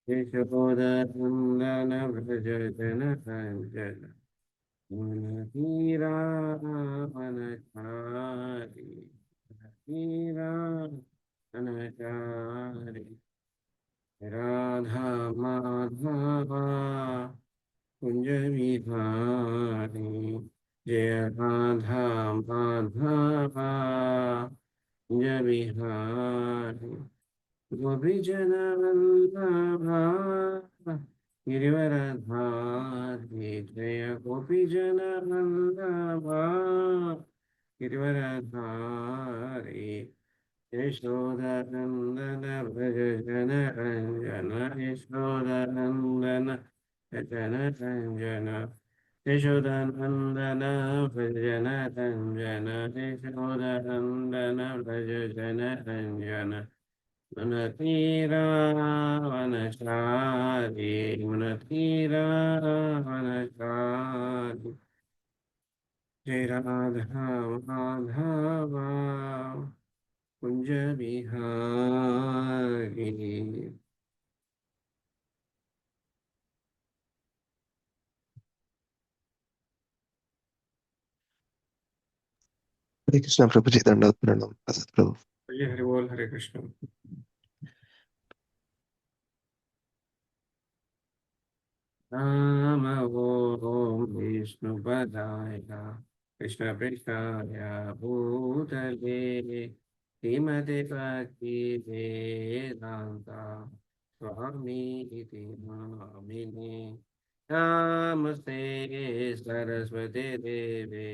यशोदनन्दन व्रज जन रञ्जन मनतीरावनचारि मनतीरावनचारि राधा माधवा कुंज विहारी जय राधा माधवा कुंज विहारी गोपीजन वल्लभा गिरिवरधारी जय गोपीजन वल्लभा गिरिवरधारी यशोदनन्दन व्रज जन रञ्जन यशोदनन्दन जन रञ्जन यशोदनन्दन व्रज जन रञ्जन यशोदनन्दन व्रज जन रञ्जन मनतीरावनचारि मनतीरावनचारि जय राधा माधवा कुंज बिहारी। हरे कृष्ण प्रभु जी, दंडवत प्रणाम। प्रसाद प्रभु। हरे हरि बोल, हरे कृष्ण। नाम ओम विष्णु पदाय कृष्ण पृष्ठाय भूतले श्रीमते भक्ति वेदांता स्वामी इति नामिने। नमस्ते सरस्वती देवे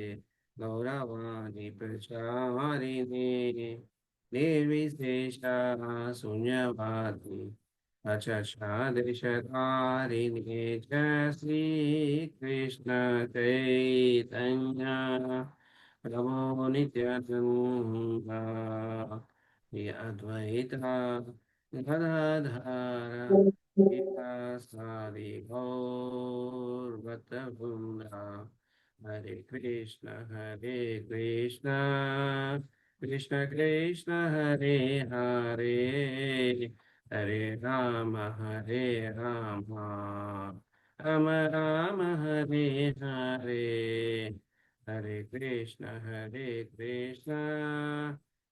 गौरवाणी प्रचारिणे निर्विशेषा शून्यवादी अचशादृशधारिणे जय श्री कृष्ण चैतन्य प्रभो नित्यानन्द श्री अद्वैता गदाधर श्रीवासादि गौरभक्तवृन्द। हरे कृष्ण कृष्ण कृष्ण हरे हरे हरे राम राम राम हरे हरे। हरे कृष्ण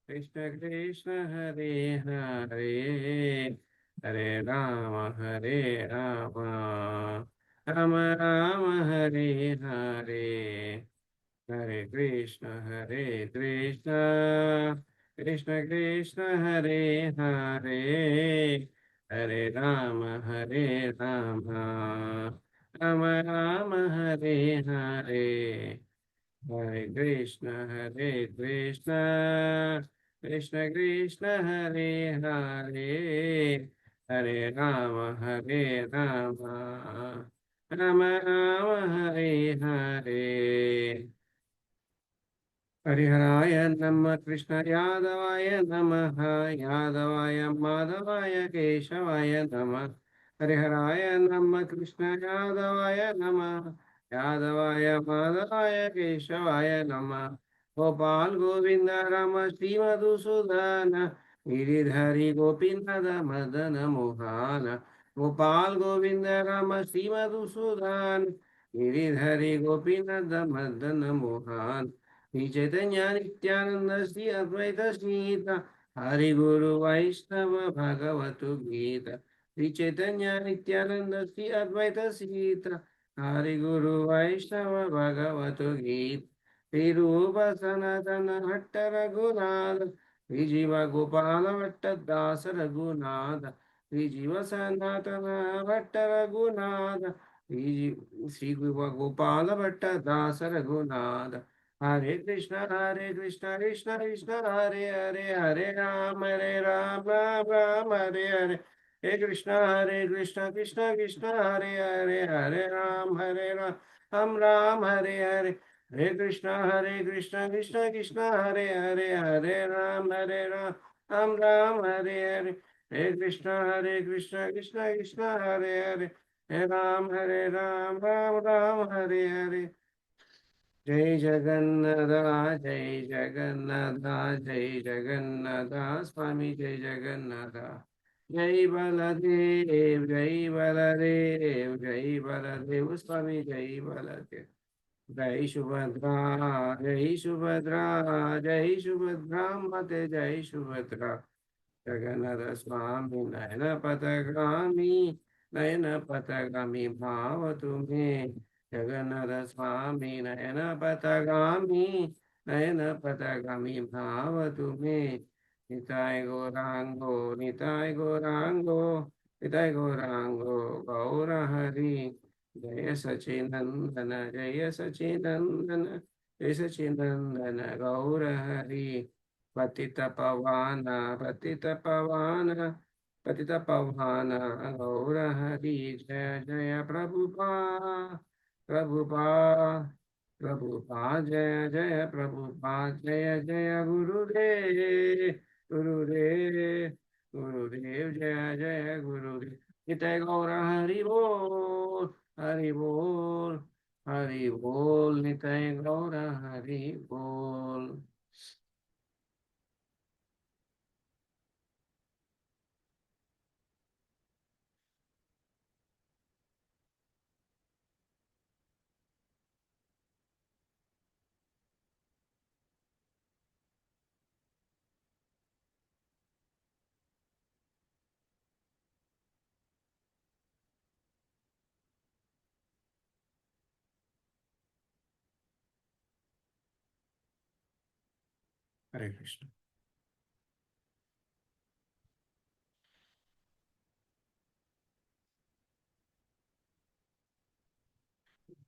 कृष्ण कृष्ण हरे हरे हरे राम राम राम हरे हरे। हरे कृष्ण कृष्ण कृष्ण हरे हरे हरे राम राम राम हरे हरे। हरे कृष्ण कृष्ण कृष्ण हरे हरे हरे राम राम राम हरे हरे। हरिहराय नमः कृष्ण यादवाय नमः यादवाय माधवाय केशवाय नमः। हरिहराय नमः कृष्ण यादवाय नमः यादवाय माधवाय केशवाय नमः। गोपाल गोविंद राम श्री मधुसूदन गिरिधरी गोपीनाथ मदन मोहन। गोपाल गोविंद राम श्री मधुसूदन गिरिधरी गोपीनाथ मदन मोहन। श्री चैतन्य नित्यानंद श्री अद्वैत गीता हरि गुरु वैष्णव भगवतु गीता। श्री चैतन्य नित्यानंद श्री अद्वैत गीता हरि गुरु वैष्णव भगवतु गीता। श्री रूप सनातन भट्ट रघुनाथ श्री जीव गोपाल भट्ट दास रघुनाथ श्री जीव सनातन भट्ट रघुनाथ श्री गोपाल भट्ट दास रघुनाथ। हरे कृष्ण कृष्ण कृष्ण हरे हरे हरे राम राम राम हरे हरे। हे कृष्ण कृष्ण कृष्ण हरे हरे हरे राम राम हरे हरे। हरे कृष्ण कृष्ण कृष्ण हरे हरे हरे राम राम हरे हरे। हे कृष्ण कृष्ण कृष्ण हरे हरे हे राम राम हरे हरे। जय जगन्नाथ जय जगन्नाथ स्वामी जय जगन्नाथ। जय बलदेव जय बलदेव जय बलदेव स्वामी जय बलदेव। जय सुभद्रा जय सुभद्रा जय सुभद्रा माते जय सुभद्रा। जगन्नाथ स्वामी नयन पथगामी नयन पथगामी भाव तुम्हें। जगन्नाथ स्वामी नयन पथगामी नयन पथगामी भाव तुम्हें। निताय गौरांगो निताय गौरांगो निताय गौरांगो गौर हरि। जय सचिनंदन जय सचिनंदन जय सचिनंदन गौर हरि। पतित पावन पतित पावन पतित पावन गौर हरि। जय जय प्रभुपा प्रभुपा प्रभुपा जय जय प्रभुपा जय जय गुरुदेव गुरुदेव गुरुदेव जय जय गुरुदेव। निताय गौर हरि बोल हरि बोल हरि बोल। निताय गौर हरि बोल। हरे Krishna.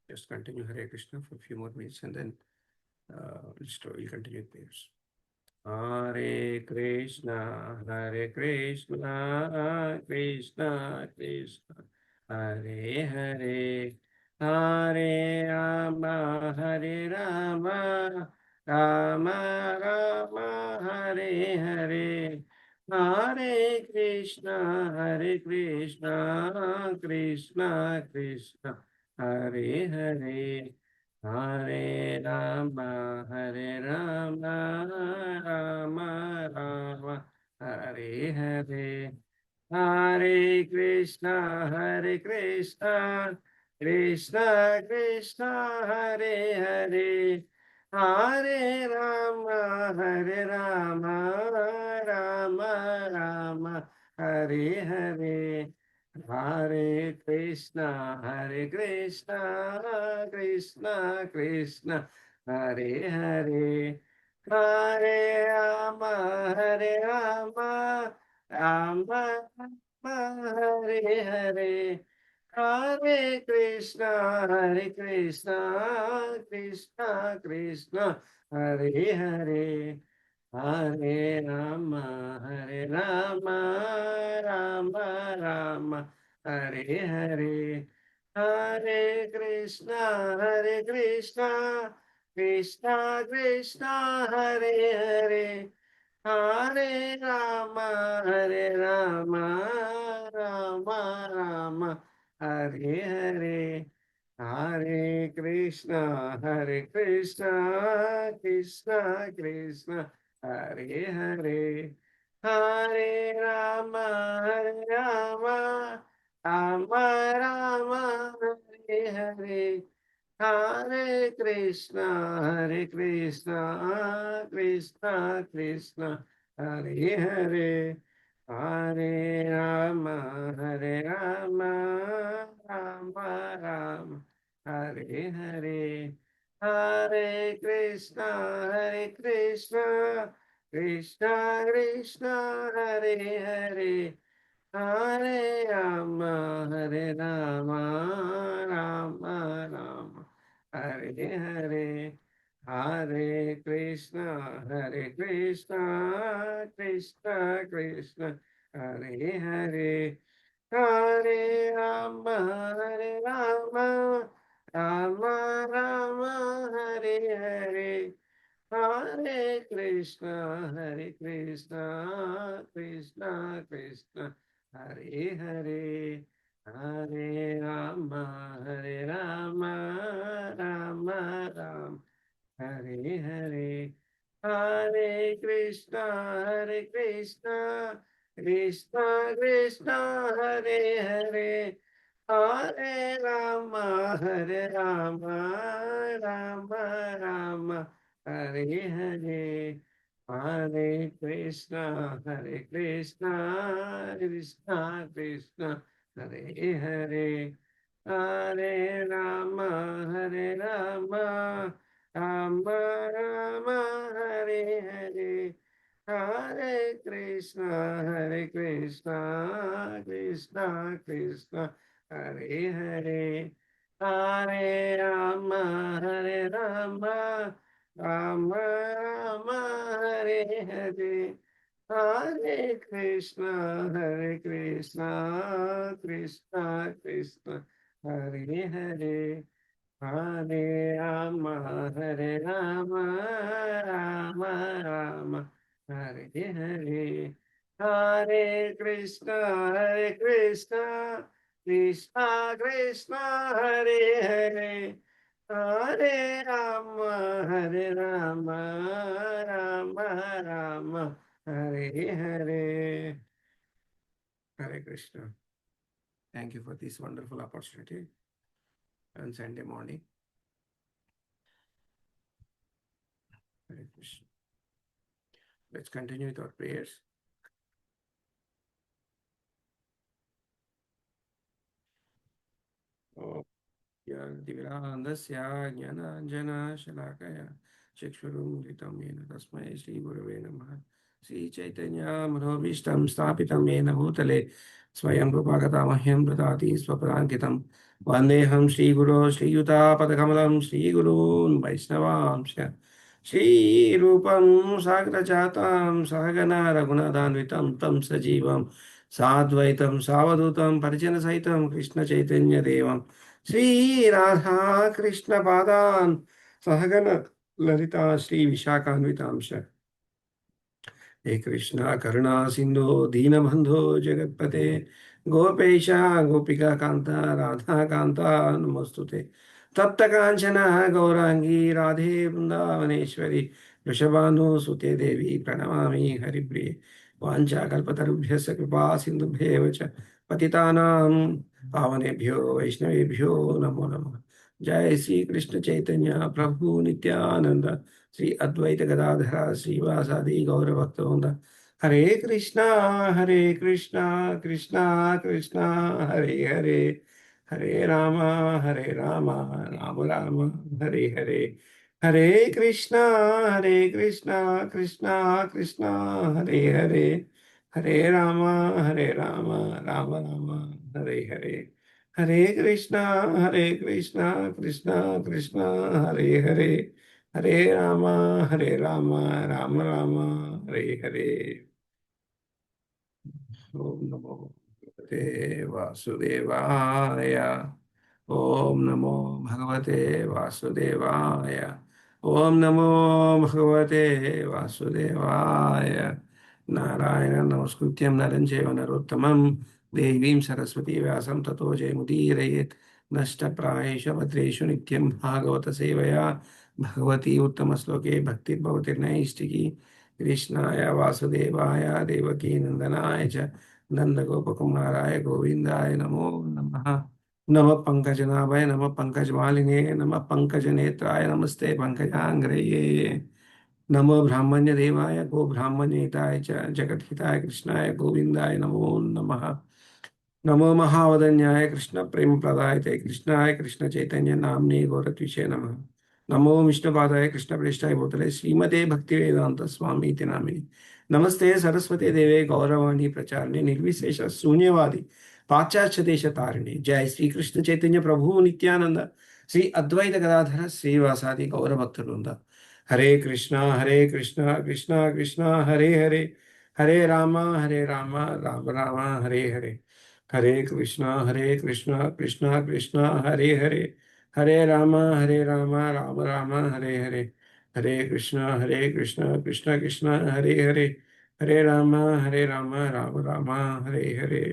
Just continue Hare Krishna for a few more minutes and then we'll continue with prayers. Hare Krishna, Hare Krishna, Krishna Krishna, Hare Hare, Hare Rama, Hare Rama, Rama Rama, Hare Hare, Hare Krishna, Hare Krishna, Krishna Krishna, Hare Hare. Hare Rama, Hare Rama, Rama Rama, Hare Hare. Hare Krishna, Hare Krishna, Krishna Krishna, Hare Hare. Hare Rama, Hare Rama, Rama Rama, Hare Hare. Hare Krishna, Krishna Krishna, Hare Hare. Hare Rama, Hare Rama, Rama Rama, Hare Hare. Hare Krishna, Krishna Krishna, Hare Hare. Hare Rama, Hare Rama, Rama Rama, Hare Hare. Hare Krishna, Krishna Krishna, Hare Hare. Hare Rama, Hare Rama, Rama Rama, Hare Hare. Hare Krishna, Krishna Krishna, Hare Hare. Hare Rama, Hare Rama, Rama Rama, Hare Hare. Hare Krishna, Krishna Krishna, Hare Hare. Hare Rama, Hare Rama, Rama Rama, Hare Hare. Hare Krishna, Krishna Krishna, Hare Hare. Hare Rama, Hare Rama, Rama Rama, Hare Hare. Hare Krishna, Krishna Krishna, Hare Hare. Hare Rama, Hare Rama, Rama Rama, Hare Hare. Hare Krishna, Krishna Krishna, Hare Hare. Hare Rama, Hare Rama, Rama Rama, Hare Hare. Hare Krishna, Krishna Krishna Krishna Hare Hare Hare Ram Ram Ram Hare Hare Hare Krishna Krishna Krishna Hare Hare Hare Ram Ram Ram Hare Hare Hare Krishna Krishna Krishna Hare Hare Hare Ram Ram Ram Hare Hare Hare Krishna Krishna Krishna Hare Hare Hare Ram Ram Hare Hare Hare Krishna Krishna Krishna Hare Hare Hare Ram Ram Ram Hare Hare Hare Krishna. Thank you for this wonderful opportunity on Sunday morning. Hare Krishna. Let's continue with our prayers. Oh, Lilanandasya Jnananjana Shalakaya Chakshurumritam Yena Tasmai Shri Gurave Namaha Shri Chaitanya Manobishtam Stapitam Yena Bhutale Swayam Rupagatamahim Pradati Swapadankitam Vandeham Shri Guru Shri Yuta Padakamalam Shri Gurun Vaishnavamsya Shri Rupam Sagrajatam Sahagana Raghunadhanvitam Tam Sajivam Sadvaitam Savadutam Parijana Saitam Krishna Chaitanya Devam Sri Radha Krishna Padan Sahagana Lalita Sri Vishakhanvitamsha हे कृष्णा करुणा सिंधु दीनबंधो जगत्पते गोपेशा गोपिका कांता राधा कांता नमोस्तुते तप्त कांचना गौरांगी राधे वृंदावनेश्वरी वृषभानुसुते देवी प्रणमामि हरिप्रिये वाञ्छाकल्पतरुभ्यश्च कृपा सिन्धुभ्येव च पतितानां पावनेभ्यो वैष्णवेभ्यो नमो नमः जय श्री कृष्ण चैतन्य प्रभु नित्यानंद श्री अद्वैत गदाधर श्रीवासादि गौरभक्तवृंद हरे कृष्णा कृष्णा कृष्णा हरे हरे हरे राम राम हरे हरे हरे कृष्णा कृष्णा कृष्णा हरे हरे हरे राम राम हरे हरे हरे कृष्णा कृष्णा कृष्णा हरे हरे हरे राम राम हरे हरे ओम नमो भगवते वासुदेवाय ओम नमो भगवते वासुदेवाय ओम नमो भगवते वासुदेवाय नारायण नमस्कृत्यं नरं चैव नरोत्तमं देवीं सरस्वती व्यासं ततो जयमुदीरयेत् नष्टप्रायेषु भद्रेषु नित्यं भागवत सेवया भगवती उत्तमश्लोके भक्तिर्भवति नैष्टिकी कृष्णाय वासुदेवाय देवकी नंदनाय च नंदगोपकुमाराय गोविन्दाय नमो नमः नमः पंकजनाभाय नमः पंकजमालिने नमः पंकजनेत्राय नमस्ते पंकजांग्रये नमो ब्राह्मण्यदेवाय गो ब्राह्मणेताय च जगद्हिताय कृष्णाय गोविन्दाय नमो नमः नमो महावदन्याय कृष्ण प्रेम प्रदायते कृष्णाय कृष्ण चैतन्य नामने गौरत्विषे नमः नमो विष्णुपादाय कृष्ण प्रेष्ठाय भूतले श्रीमते भक्ति वेदांत स्वामी इति नामिने नमस्ते सरस्वती देवे गौरवाणी प्रचारिणे निर्विशेष शून्यवादी पाश्चात्य देश तारिणे जय श्री कृष्ण चैतन्य प्रभु नित्यानंद श्री अद्वैत गदाधर श्रीवासादि गौर भक्तवृंद हरे कृष्णा कृष्णा कृष्णा हरे हरे राम राम हरे हरे हरे कृष्णा कृष्णा कृष्णा हरे राम राम हरे हरे कृष्णा कृष्णा कृष्णा हरे राम राम हरे हरे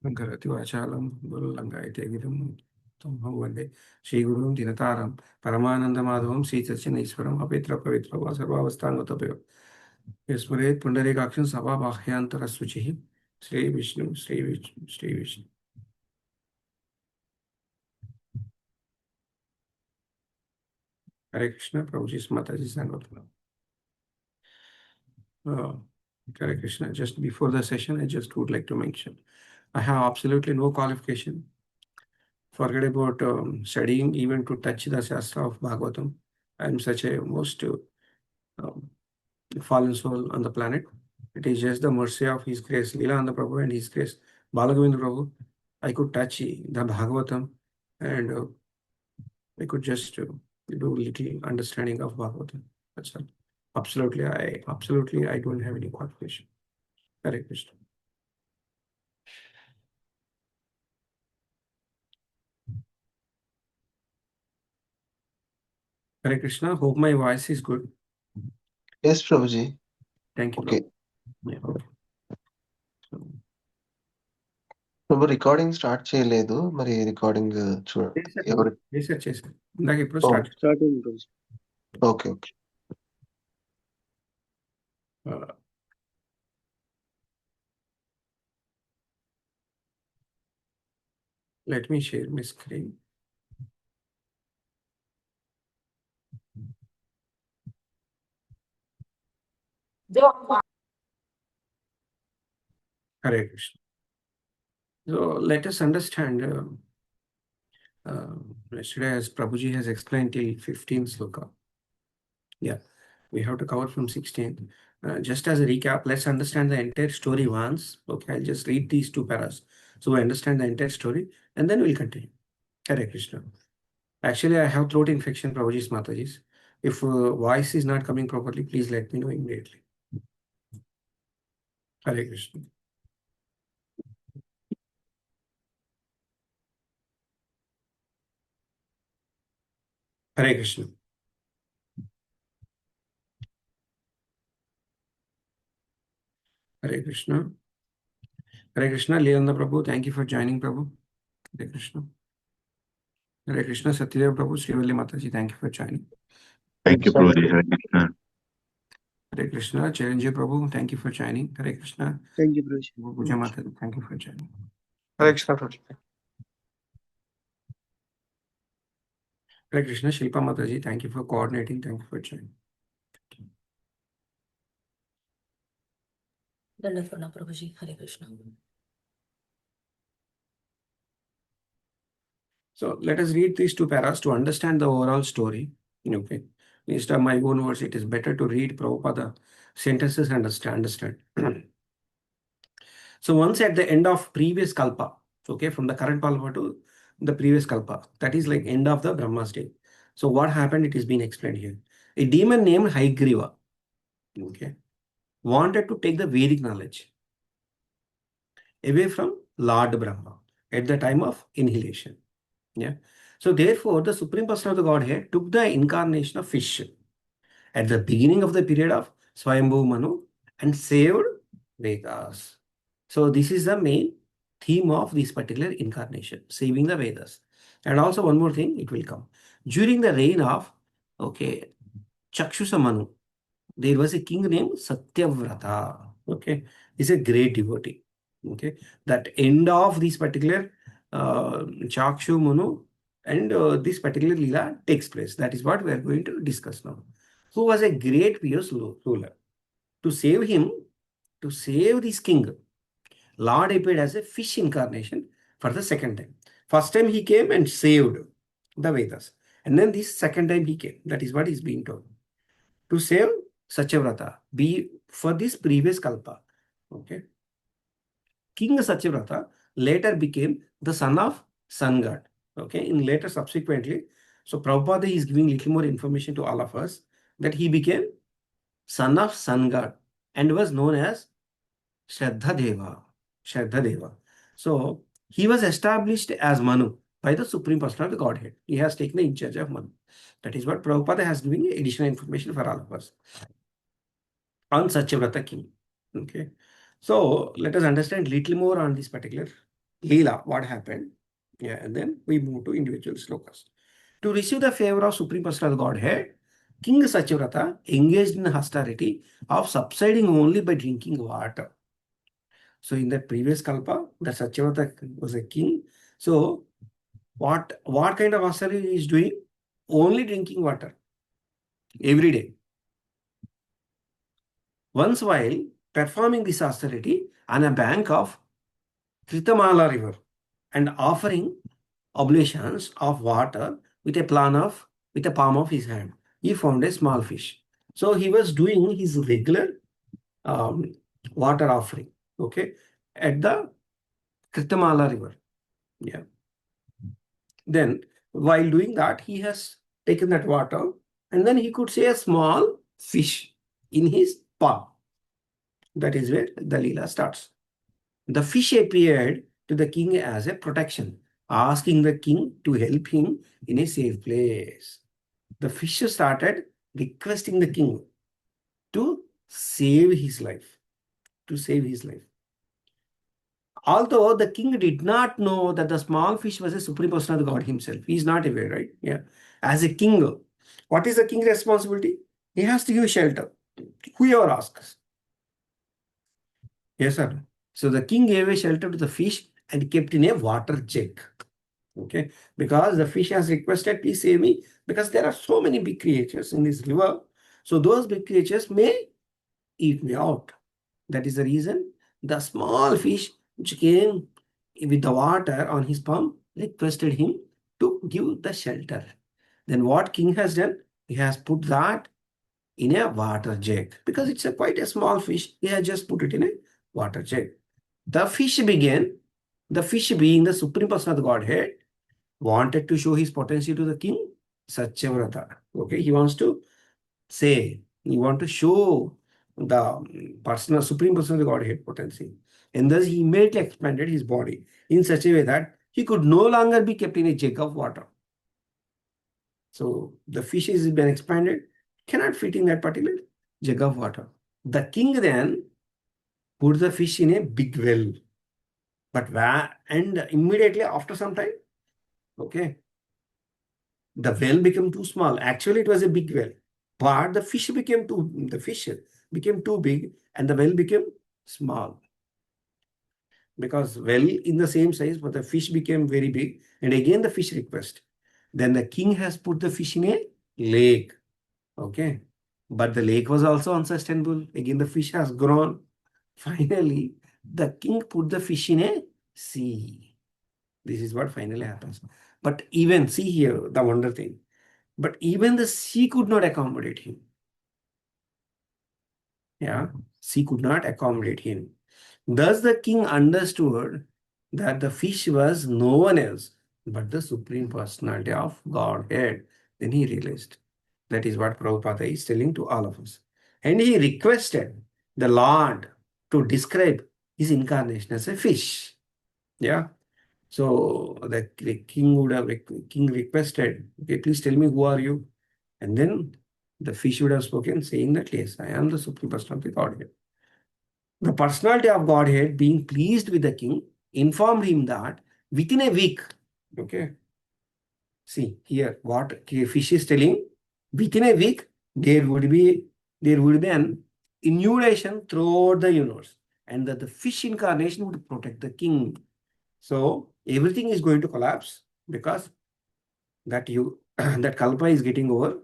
करति वाचालं दुर्लङ्घयते गिरिं Tamham Vande Shri Gurum Dinataram Paramananda Sri Sachineshwaram Apitra Pavitra Vasarvavasthangatapaya Yasmare Pundarikakshan Sabha Bhahyantara Suchihi Sri Vishnu Sri Vishnu Sri Vishnu. Hare Krishna, Prabhuji's Mataji's and Hare Krishna. Just before the session, I just would like to mention I have absolutely no qualification. Forget about studying even to touch the Shastra of Bhagavatam. I am such a most um, fallen soul on the planet. It is just the mercy of His grace, Lilananda Prabhu and His grace, Balagovinda Prabhu. I could touch the Bhagavatam and I could just do little understanding of Bhagavatam. That's all. Absolutely, I don't have any qualification. Hare Krishna. Hare Krishna. Hope my voice is good. Yes, Prabhuji. Thank you, Okay. Prabhu. Yeah, okay. So, Prabhu recording start చేయలేదు మరి recording చూడండి ఎవరు చేశారు ఇందాక ఎప్పుడు Oh. Start start అయింది రోజు. Okay okay let me share my screen. Hare Krishna. So let us understand. Yesterday, as Prabhuji has explained till 15 sloka. Yeah, we have to cover from 16. Just as a recap, let's understand the entire story once. Okay, I'll just read these two paras. So we understand the entire story and then we'll continue. Hare Krishna. Actually, I have throat infection, Prabhuji's Mataji's. If voice is not coming properly, please let me know immediately. Hare Krishna. Hare Krishna. Hare Krishna. Hare Krishna. Lilananda Prabhu, thank you for joining, Prabhu. Hare Krishna. Hare Krishna. Satyadev Prabhu, Srivalli Mataji, thank you for joining. Thank you, Prabhuji. Hare Krishna. Hare Krishna. Chiranjeev Prabhu, thank you for joining. Hare Krishna. Thank you bros. Puja Mataji, thank you for joining. Hare Krishna, Prabhu. Hare Krishna. Shilpa Mataji, thank you for coordinating. Thank you for joining. దండవన Prabhuji Hare Krishna. So let us read these two paras to understand the overall story. Okay. Instead of my own words, it is better to read Prabhupada sentences and understand. So once at the end of previous kalpa, okay, from the current kalpa to the previous kalpa, that is like end of the Brahma's day. So what happened? It is being explained here. A demon named Haigriva, okay, wanted to take the Vedic knowledge away from Lord Brahma at the time of inhalation. Yeah. So therefore, the Supreme Person of the Godhead took the incarnation of fish at the beginning of the period of Swayambhu Manu and saved Vedas. So this is the main theme of this particular incarnation, saving the Vedas. And also one more thing, it will come. During the reign of, okay, Chakshusa Manu, there was a king named Satyavrata. Okay, he's a great devotee. Okay, that end of this particular Chakshu Manu and this particular Leela takes place. That is what we are going to discuss now. Who was a great pious ruler. To save him, to save this king, Lord appeared as a fish incarnation for the second time. First time he came and saved the Vedas. And then this second time he came. That is what is being told. To save Satyavrata, be for this previous kalpa. Okay. King Satyavrata later became the son of sun god. Okay. In later subsequently, so Prabhupada is giving little more information to all of us that he became son of sun god and was known as Shraddha Deva. Shraddha Deva. So he was established as Manu by the Supreme Person of the Godhead. He has taken in charge of Manu. That is what Prabhupada has given additional information for all of us on Satyavrata king. Okay. So let us understand little more on this particular Leela, what happened. Yeah, and then we move to individual slokas. To receive the favor of Supreme Personal Godhead, King Satyavrata engaged in hostility of subsiding only by drinking water. So in the previous kalpa, the Satyavrata was a king. So what kind of austerity he is doing? Only drinking water every day. Once while performing this austerity on a bank of Kritamala river and offering oblations of water with a palm of his hand, he found a small fish. So he was doing his regular um, water offering, okay, at the Kritamala river. Yeah. Then, while doing that, he has taken that water and then he could see a small fish in his palm. That is where the Leela starts. The fish appeared to the king as a protection, asking the king to help him in a safe place. The fish started requesting the king to save his life, to save his life. Although the king did not know that the small fish was a supreme person of the God himself. He is not aware, right? Yeah. As a king, what is the king's responsibility? He has to give shelter. Whoever asks. Yes, sir. So the king gave a shelter to the fish and kept in a water jug. Okay. Because the fish has requested, please save me. Because there are so many big creatures in this river. So those big creatures may eat me out. That is the reason the small fish which came with the water on his palm requested him to give the shelter. Then what king has done? He has put that in a water jug because it's quite a small fish. He has just put it in a water jug. The fish being the supreme person of the Godhead, wanted to show his potency to the king Satyavrata. Okay, he wants to show the supreme person of the Godhead potency. And thus he immediately expanded his body in such a way that he could no longer be kept in a jug of water. So the fish has been expanded, cannot fit in that particular jug of water. The king then put the fish in a big well. And immediately after some time, okay, the well became too small. Actually, it was a big well. But the fish became too big and the well became small. Because well in the same size, but the fish became very big. And again the fish request. Then the king has put the fish in a lake. Okay. But the lake was also unsustainable. Again, the fish has grown. Finally, the king put the fish in a sea. This is what finally happens. But even, see here, the wonder thing. But even the sea could not accommodate him. Yeah, sea could not accommodate him. Thus the king understood that the fish was no one else but the Supreme Personality of Godhead. Then he realized. That is what Prabhupada is telling to all of us. And he requested the Lord to describe his incarnation as a fish. Yeah. So the king requested, okay, please tell me who are you? And then the fish would have spoken, saying that, yes, I am the Supreme Personality of Godhead. The personality of Godhead, being pleased with the king, informed him that within a week, okay, see here what fish is telling, within a week there would be an inundation throughout the universe, and that the fish incarnation would protect the king. So everything is going to collapse because that that kalpa is getting over.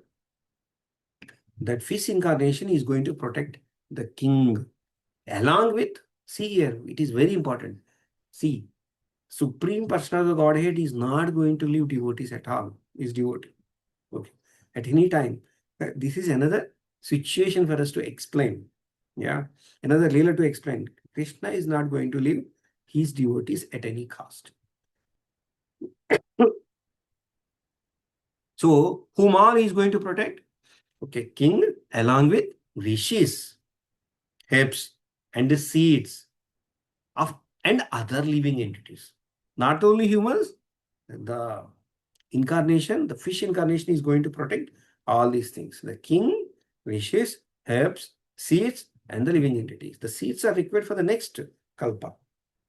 That fish incarnation is going to protect the king. Along with, see here, it is very important. See, Supreme Personal Godhead is not going to leave devotees at all. Is devotee. Okay. At any time. This is another situation for us to explain. Yeah. Another leela to explain. Krishna is not going to leave his devotees at any cost. So, whom all he is going to protect? Okay, king along with rishis, herbs, and the seeds of and other living entities. Not only humans, the fish incarnation is going to protect all these things. The king, rishis, herbs, seeds, and the living entities. The seeds are required for the next kalpa.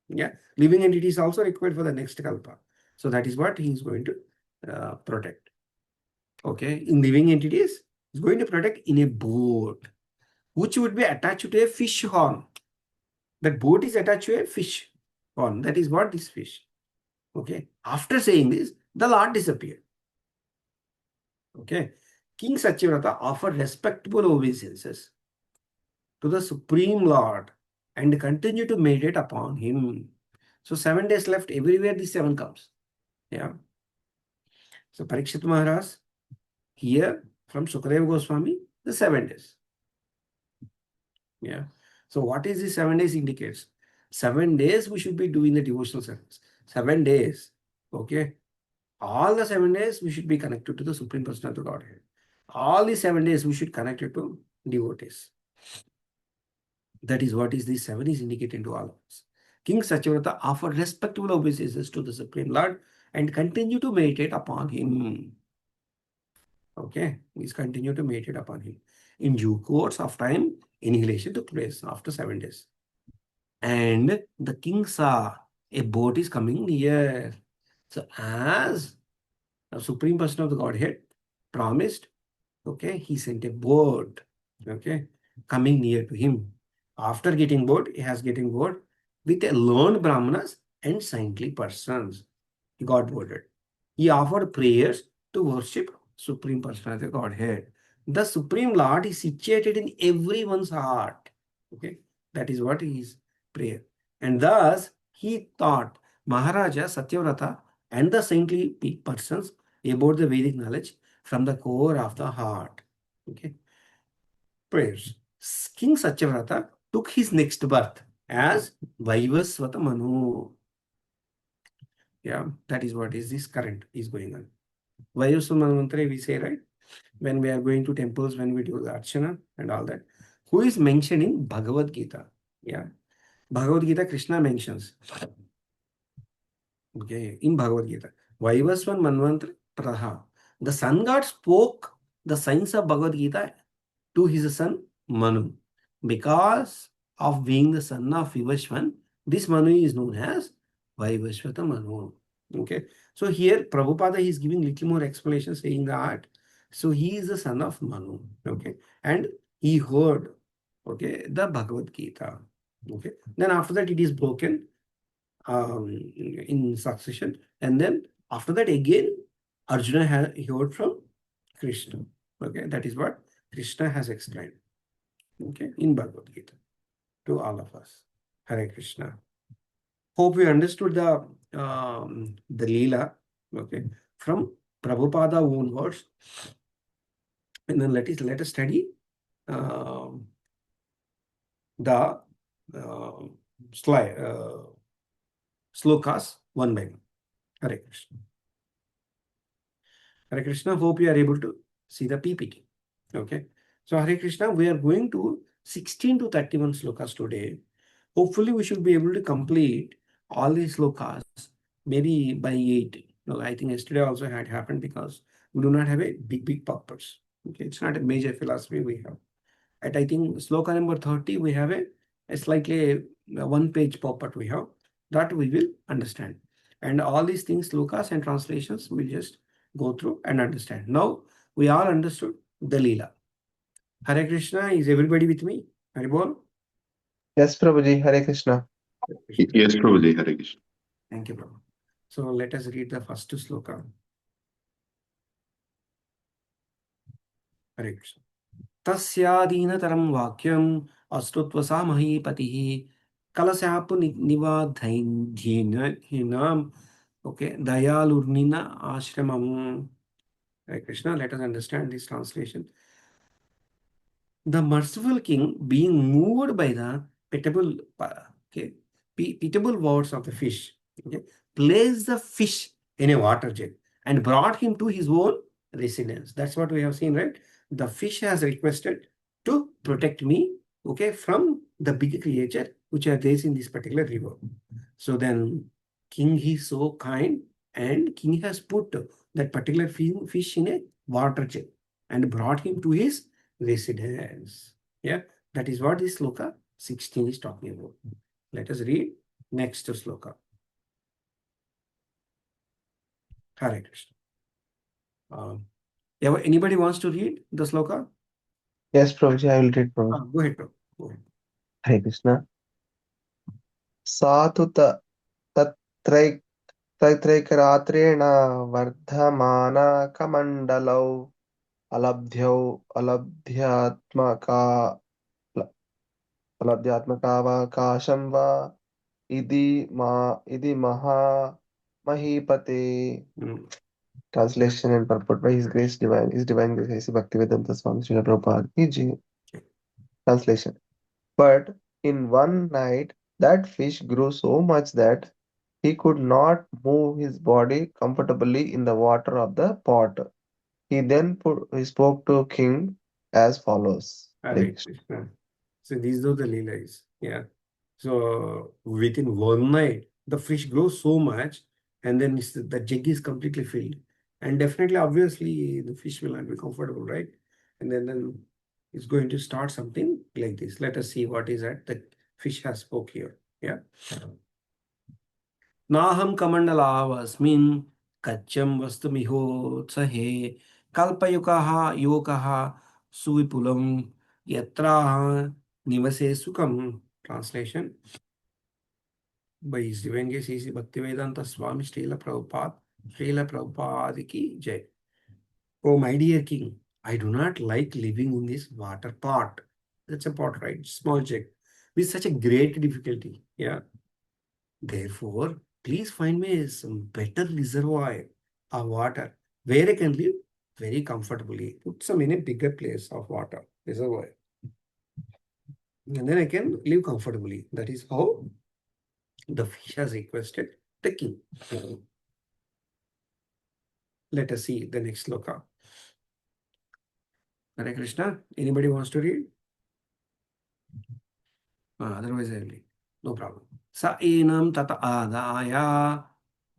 Yeah, living entities also required for the next kalpa. So that is what he is going to protect. Okay, in living entities, he is going to protect in a boat, which would be attached to a fish horn. That boat is attached to a fish horn. That is what this fish. Okay, after saying this, the Lord disappeared. Okay, King Satyavrata offered respectable obeisances to the Supreme Lord and continued to meditate upon him. So 7 days left, everywhere the 7 comes. Yeah. So Parikshit Maharaj, here from Sukadeva Goswami, the 7 days. Yeah. So what is the 7 days indicates? 7 days we should be doing the devotional service. 7 days. Okay. All the 7 days we should be connected to the Supreme Personality of Godhead. All the 7 days we should connect it to devotees. That is what is the 7 is indicating to all of us. King Satyavrata offered respectable obeisances to the Supreme Lord and continue to meditate upon him. Okay, he's continue to meditate upon him. In due course of time, annihilation took place after 7 days. And the king saw a boat is coming near. So as the Supreme Person of the Godhead promised, okay, he sent a boat, okay, coming near to him. After getting bored, he has getting bored with a learned brahmanas and saintly persons. He got boarded. He offered prayers to worship Supreme Personality of Godhead. The Supreme Lord is situated in everyone's heart. Okay, that is what is prayer. And thus he taught Maharaja Satyavrata and the saintly persons about the Vedic knowledge from the core of the heart. Okay, prayers. King Satyavrata took his next birth as Vaivasvata Manu. Yeah, that is what is this current is going on. Vaivasvata Manvantara we say, right? When we are going to temples, when we do the Archana and all that. Who is mentioned in Bhagavad Gita? Yeah. Bhagavad Gita, Krishna mentions. Okay, in Bhagavad Gita. Vaivasvan Manvantara Praha. The sun god spoke the science of Bhagavad Gita to his son Manu. Because of being the son of Vivashvan, this Manu is known as Vaivashvata Manu. Okay. So here Prabhupada is giving little more explanation saying that. So he is the son of Manu. Okay. And he heard, okay, the Bhagavad Gita. Okay. Then after that it is broken in succession. And then after that again, Arjuna heard from Krishna. Okay. That is what Krishna has explained. Okay. In Bhagavad Gita to all of us. Hare Krishna. Hope we understood the Leela, okay, from Prabhupada own words. And then let us study the slide slokas one by one. Hare Krishna. Hare Krishna. Hope you are able to see the PPT. Okay. So Hare Krishna, we are going to 16 to 31 slokas today. Hopefully we should be able to complete all these slokas maybe by 8. No, I think yesterday also had happened because we do not have a big purpose. Okay, it's not a major philosophy we have. At I think sloka number 30, we have a slightly a one-page pop-up we have that we will understand. And all these things, slokas and translations, we'll just go through and understand. Now we all understood the Leela. Hare Krishna, is everybody with me? Hare Bol? Yes, Prabhuji. Hare Krishna. Yes, Prabhuji, Hare Krishna. Thank you, Prabhu. So let us read the first sloka. Hare Krishna. Tasyadinataram vakyam astrutva mahipatihi kalasapu nivadhainam okay dayalurnina ashramam. Hare Krishna, let us understand this translation. The merciful king, being moved by the pitiable, pitiable words of the fish, okay, placed the fish in a water jet and brought him to his own residence. That's what we have seen, right? The fish has requested to protect me, okay, from the big creature which are there in this particular river. So then, king is so kind, and king has put that particular fish in a water jet and brought him to his residence. Yeah, that is what this sloka 16 is talking about. Let us read next sloka. Hare Krishna. Anybody wants to read the sloka? Yes, Prabhuji, I will read, Prabhuji. Go ahead, Prabhu. Go ahead. Hare Krishna. सातु तत्रैकरात्रेण वर्धमानकमण्डलौ अलभ्यात्मकावकाशं वा इति महामहीपते. Translation and purport by His Grace Divine, His Divine Grace, A.C. Bhaktivedanta Swami Srila Prabhupada Ki Jai. Translation. But in one night, that fish grew so much that he could not move his body comfortably in the water of the pot. He then spoke to king as follows. Hare Krishna. So these are the leelas. Yeah. So within one night, the fish grows so much, and then the jug is completely filled. And definitely, obviously, the fish will not be comfortable, right? And then it's going to start something like this. Let us see what is that the fish has spoke here. Yeah. Naham kamandalāvasmin kaccham vastumihotshe kalpayukaha yokaha suvipulam yatraha nivase sukam. Translation by His Divine Grace A.C. Bhaktivedanta Swami Srila Prabhupada ki Jai. Oh, my dear king, I do not like living in this water pot. That's a pot, right? Small jug with such a great difficulty. Yeah. Therefore, please find me some better reservoir of water where I can live very comfortably. Put some in a bigger place of water reservoir. And then I can live comfortably. That is how the fish has requested the king. Let us see the next sloka. Hare Krishna. Anybody wants to read? Otherwise, I will read. No problem. Sa enam tata adaya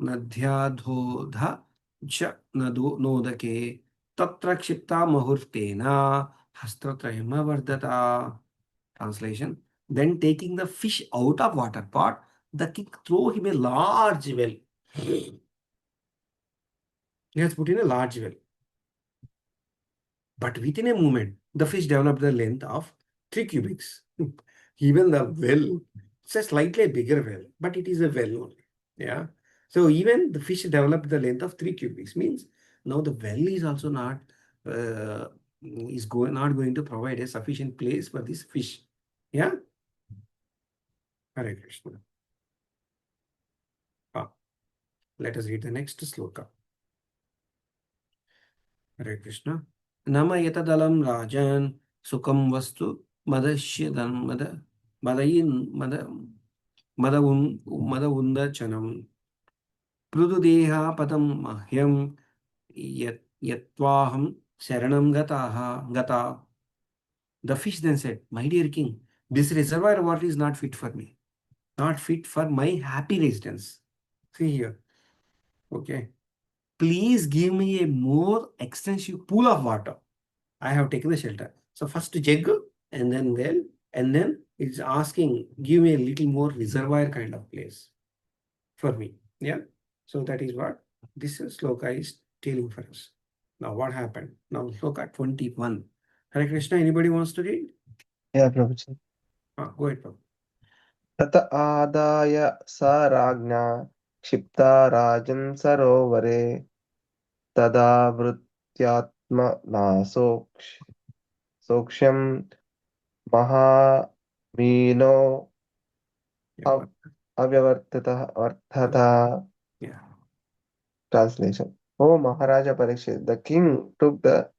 nadhyadhodha cha nodake tatra kshipta mahurtena hastratrayama vardata. Translation. Then taking the fish out of water pot, the king throw him a large well. He has put in a large well. But within a moment, the fish developed the length of 3 cubics. Even the well, it's a slightly bigger well, but it is a well only. Yeah. So even the fish developed the length of 3 cubics, means now the well is also not not going to provide a sufficient place for this fish. Yeah. Hare Krishna. Let us read the next sloka. Hare Krishna. Nama yatadalam rajan sukam vastu madashyadan madavundachanam prududeha padam mahyam yatvaham sharanam gata. The fish then said, my dear king, this reservoir water is not fit for me, not fit for my happy residence. See here. Okay. Please give me a more extensive pool of water. I have taken the shelter. So first jug and then well, and then it's asking, give me a little more reservoir kind of place for me. Yeah. So that is what this sloka is telling for us. Now what happened? Now sloka 21. Hare Krishna, anybody wants to read? Yeah, Prabhuji. Go ahead, Prabhu. तत आदाय स राज्ञा क्षिप्ता राजन् सरोवरे तदावृत्यात्मना सोक्ष्यं महामीनो अव्यवर्तता. Yeah. Translation. O Maharaja Parikshit, the king took the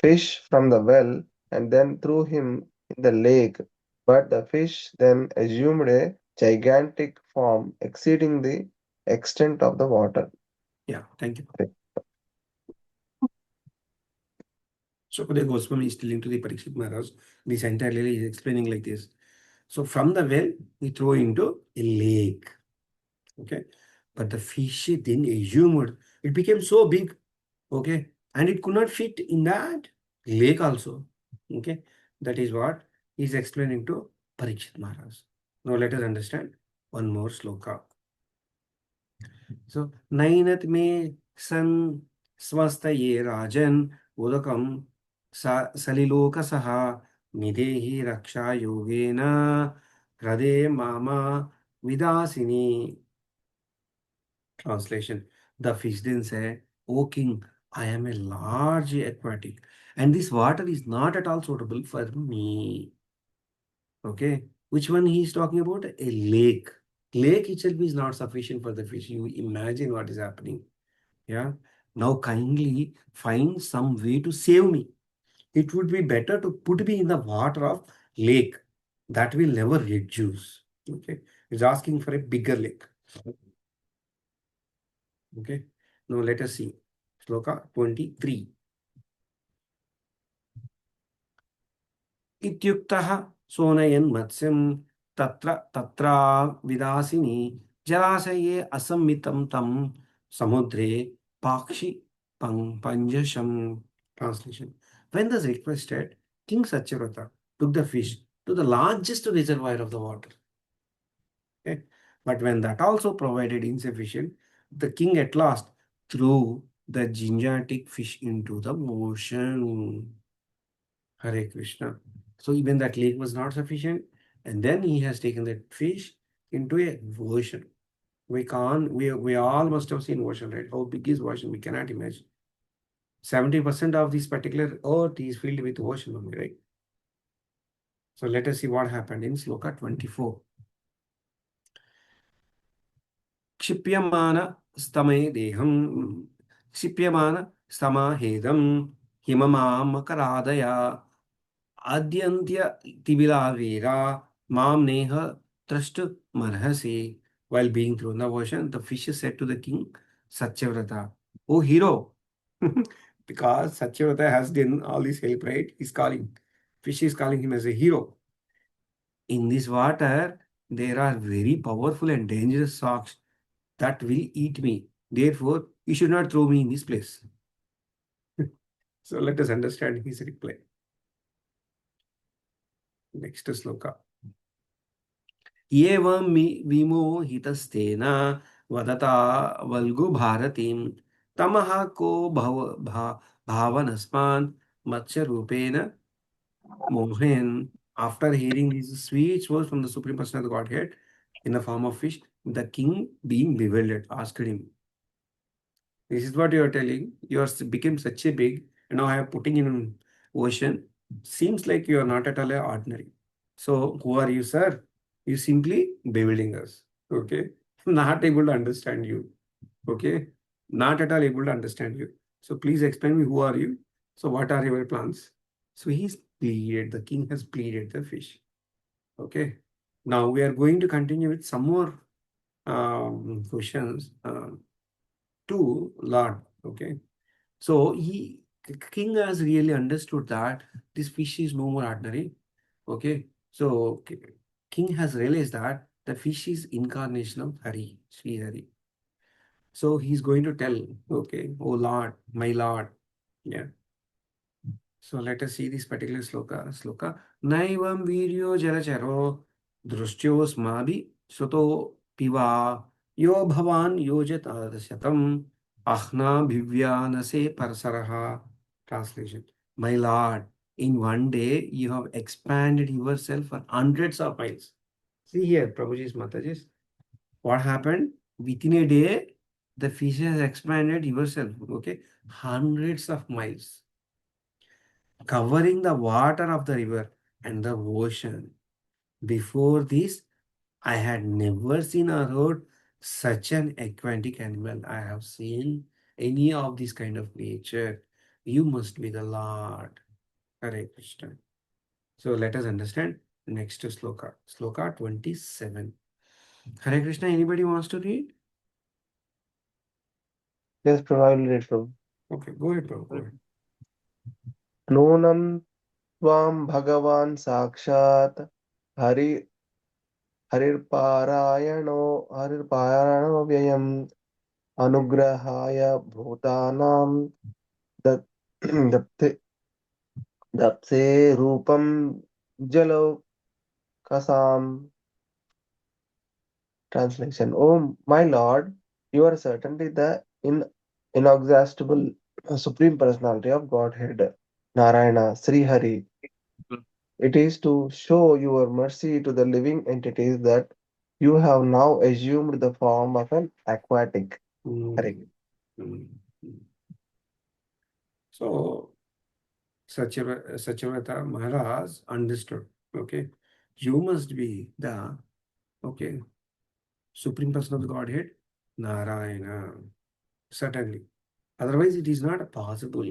fish from the well and then threw him in the lake, but the fish then assumed a gigantic form exceeding the extent of the water. Yeah, thank you. So the Goswami is telling to the Parikshit Maharaj, this entirely is explaining like this. So from the well, we throw into a lake. Okay. But the fish then assumed it became so big. Okay. And it could not fit in that lake also. Okay. That is what he is explaining to Parikshit Maharaj. Now let us understand one more sloka. So Nainat me San Swastaye Rajan Udakam Salilokasaha Nidehi Raksha Yogena Rade Mama Vidasini. Translation. The fish then said, O king, I am a large aquatic, and this water is not at all suitable for me. Okay. Which one he is talking about? A lake. Lake itself is not sufficient for the fish. You imagine what is happening. Yeah. Now kindly find some way to save me. It would be better to put me in the water of lake. That will never reduce. Okay. He's asking for a bigger lake. Okay. Now let us see. Shloka 23. इत्युक्तः सोनयन् मत्स्यं तत्र तत्रा विदासिनी जलाशये असम्मितं तं समुद्रे पाक्षि पंजशम. Translation. When thus requested, King Satyavrata took the fish to the largest reservoir of the water. Okay? But when that also provided insufficient, the king at last threw the gigantic fish into the ocean. Hare Krishna. So even that lake was not sufficient, and then he has taken that fish into a ocean. We all must have seen ocean, right? How big is ocean? We cannot imagine. 70% of this particular earth is filled with ocean only, right? So let us see what happened in Sloka 24. क्षिप्यमान स्तमये देहं क्षिप्यमान समाहेदं हिममामकरादया आद्यन्त्य तिबिला वीरा mam neha trust marhasi. While being thrown the ocean, the fish said to the king Satyavrata, "Oh hero," because Satyavrata has done all this help, right? He's calling, fish is calling him as a hero. In this water, there are very powerful and dangerous sharks that will eat me. Therefore, you should not throw me in this place. So let us understand his reply. Next sloka. एवं विमोहितस्तेन वदता वल्गु भारतीं तमः को भावनस्मान् मत्स्यरूपेण मोहयन्. After hearing these sweet words from the Supreme Personality of the Godhead in the form of fish, the king, being bewildered, asked him, "This is what you are telling. You are became such a big, and now I am putting in ocean. Seems like you are not at all ordinary. So who are you, sir? You simply bewildering us. Okay, not able to understand you. Okay, not at all able to understand you. So please explain me who are you. So what are your plans?" So he's pleaded. The king has pleaded the fish. Okay. Now we are going to continue with some more questions to Lord. Okay. So king has really understood that this fish is no more ordinary. Okay. So king has realized that the fish is incarnation of Hari, Sri Hari. So he's going to tell, okay, oh Lord, my Lord. Yeah. So let us see this particular sloka. Naivam viryo jalacharo drushyosmabi soto piva yo bhavan yojata shatam ahna bhivyanase parsaraha. Translation. My Lord, in one day you have expanded yourself for hundreds of miles. See here, Prabhuji's Mataji's. What happened? Within a day, the fish has expanded yourself, okay? Hundreds of miles, covering the water of the river and the ocean. Before this, I had never seen or heard such an aquatic animal. I have seen any of this kind of nature. You must be the Lord. Hare Krishna. So let us understand next sloka. Sloka 27. Hare Krishna, anybody wants to read? Yes, probably read from. Okay, go ahead, bro. Go ahead. नूनं त्वां भगवान् साक्षात् हरि हरिर्पारायणो व्ययम् अनुग्रहाय भूतानां दत्ते दत्से रूपं जलौकसाम्. Translation. Oh my Lord, you are certainly the inexhaustible Supreme Personality of Godhead, Narayana, Sri Hari. It is to show your mercy to the living entities that you have now assumed the form of an aquatic. Hare. Mm. So Satyvrata Maharaj understood. Okay, you must be the Supreme Person of the Godhead, Narayana. Certainly. Otherwise, it is not possible.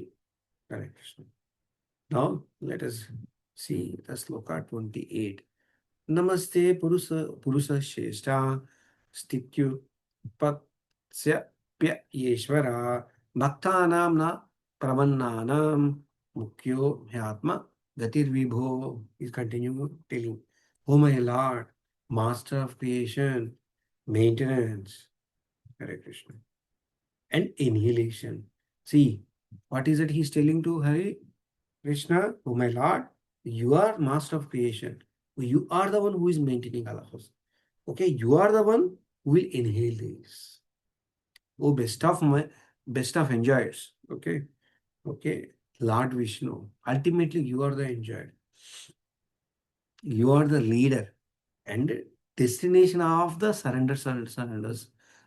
Hare Krishna. Now, let us see the sloka 28. Namaste Purusa Sheshta Stityupatsya Pya Yeshvara Bhaktanam na Pramannanam Mukhyo Hyatma Gatir Vibho is continue telling. Oh my Lord, Master of creation, maintenance, Hare Krishna, and annihilation. See, what is it he's telling to Hare Krishna? Oh my Lord, you are Master of creation. You are the one who is maintaining all of us. Okay, you are the one who will inhale this. Oh, best of enjoyers. Okay, Lord Vishnu. Ultimately, you are the enjoyer. You are the leader and destination of the surrenders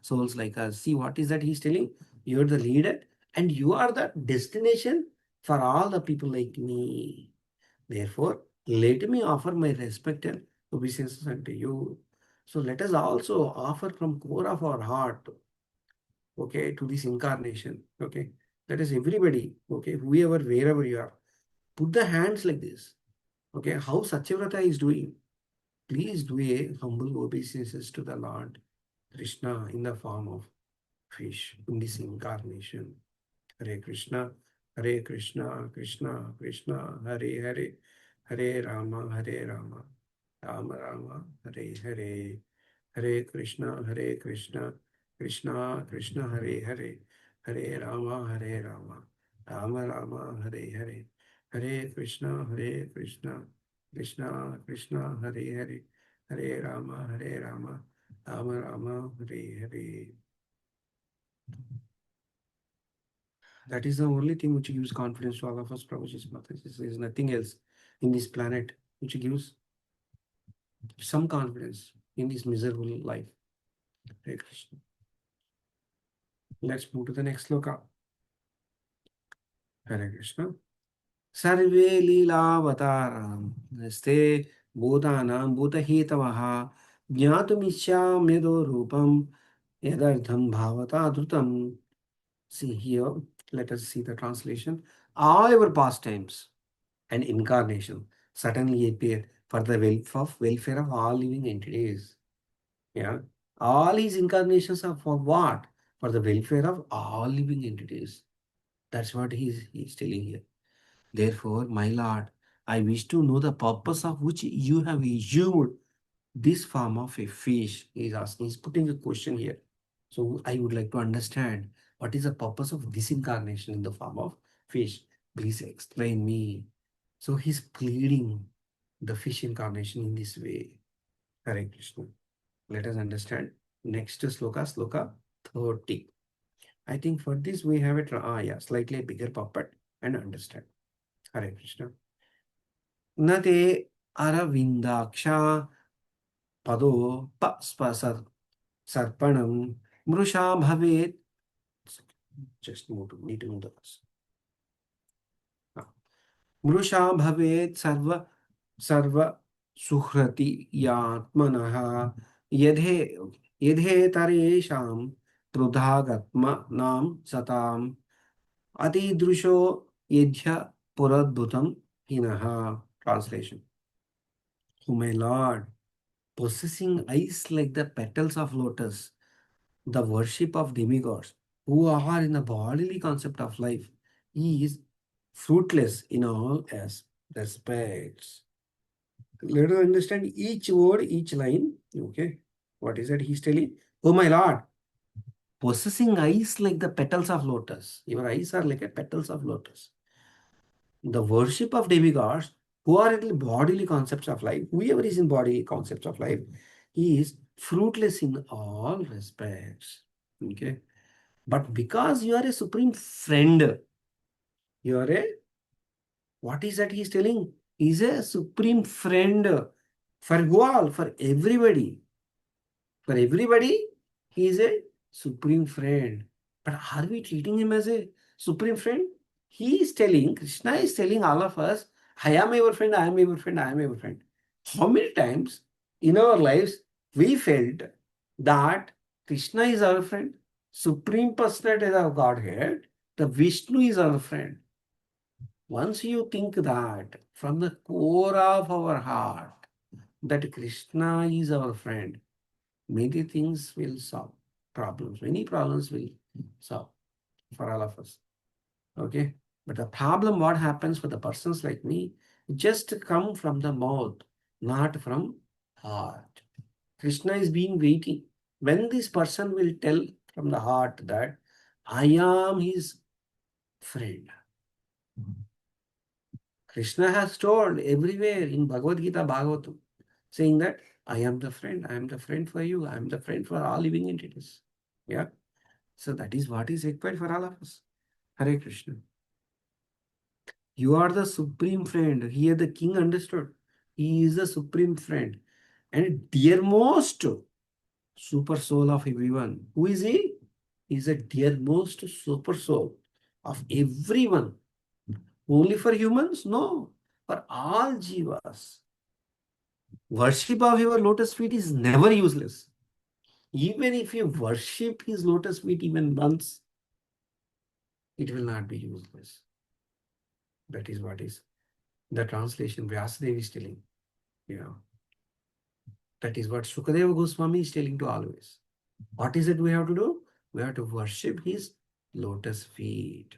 souls like us. See, what is that he's telling? You are the leader and you are the destination for all the people like me. Therefore, let me offer my respect and obeisances unto you. So let us also offer from core of our heart, okay, to this incarnation. Okay. Let us everybody, okay, whoever, wherever you are, put the hands like this. Okay, how Satyavrata is doing. Please do a humble obeisances to the Lord Krishna in the form of fish in this incarnation. Hare Krishna, Hare Krishna, Krishna Krishna, Hare Hare, Hare Rama, Hare Rama, Rama Rama, Hare Hare, Hare Krishna, Hare Krishna, Krishna Krishna, Hare Hare, Hare Rama, Hare Rama, Rama Rama, Hare Hare, Hare Krishna, Hare Krishna, Krishna Krishna, Hare Hare, Hare Rama, Hare Rama, Rama Rama, Hare Hare. That is the only thing which gives confidence to all of us, Prabhuji's Mataji. There is nothing else in this planet which gives some confidence in this miserable life. Hare Krishna. Let's move to the next sloka. Hare Krishna. Sarve Leelavataram Naste Bhutanam Bhutahetavaha Jnatumishyamyedo Rupam Yadardham Bhavata Drutam. See here, let us see the translation. All our pastimes and incarnation certainly appear for the welfare of all living entities. Yeah. All his incarnations are for what? For the welfare of all living entities. That's what he's telling here. Therefore, my Lord, I wish to know the purpose of which you have assumed this form of a fish. He's asking, he's putting a question here. So I would like to understand what is the purpose of this incarnation in the form of fish. Please explain me. So he's pleading the fish incarnation in this way. Hare Krishna. Let us understand. Next sloka, sloka 30. I think for this we have it, slightly bigger puppet and understand. Hare Krishna. Nate aravindaksha pado paspasar sarpanam mrusha bhavet. Just need to know the verse. Mrusha bhavet sarva suhrati yatmanaha yedhe taresham trudhagatma nam satam atidrusho yedhya puradbhutam hinaha. Translation. Oh my Lord, possessing eyes like the petals of lotus, the worship of demigods who are in the bodily concept of life is fruitless in all aspects. Let us understand each word, each line. Okay, what is that he's telling? Oh my Lord, possessing eyes like the petals of lotus. Your eyes are like a petals of lotus. The worship of demigods who are in bodily concepts of life, whoever is in bodily concepts of life, he is fruitless in all respects. Okay. But because you are a supreme friend, you are a, what is that he's telling? He's a supreme friend for who all? For everybody. For everybody, he is a supreme friend. But are we treating him as a supreme friend? He is telling, Krishna is telling all of us, I am your friend, I am your friend, I am your friend. How many times in our lives we felt that Krishna is our friend, Supreme Personality of Godhead, the Vishnu is our friend. Once you think that from the core of our heart, that Krishna is our friend, many things will solve. Many problems will solve for all of us. Okay? But the problem, what happens for the persons like me, just come from the mouth, not from heart. Krishna is being waiting. When this person will tell from the heart that I am his friend. Krishna has told everywhere in Bhagavad Gita, Bhagavatam, saying that I am the friend for you, I am the friend for all living entities. Yeah. So that is what is required for all of us. Hare Krishna. You are the supreme friend. Here the king understood. He is the supreme friend. And dearmost super soul of everyone. Who is he? He is the dearmost super soul of everyone. Only for humans? No. For all jivas. Worship of your lotus feet is never useless. Even if you worship his lotus feet even once, it will not be useless. That is what is the translation Vyasadeva is telling. That is what Sukadeva Goswami is telling to always. What is it we have to do? We have to worship his lotus feet.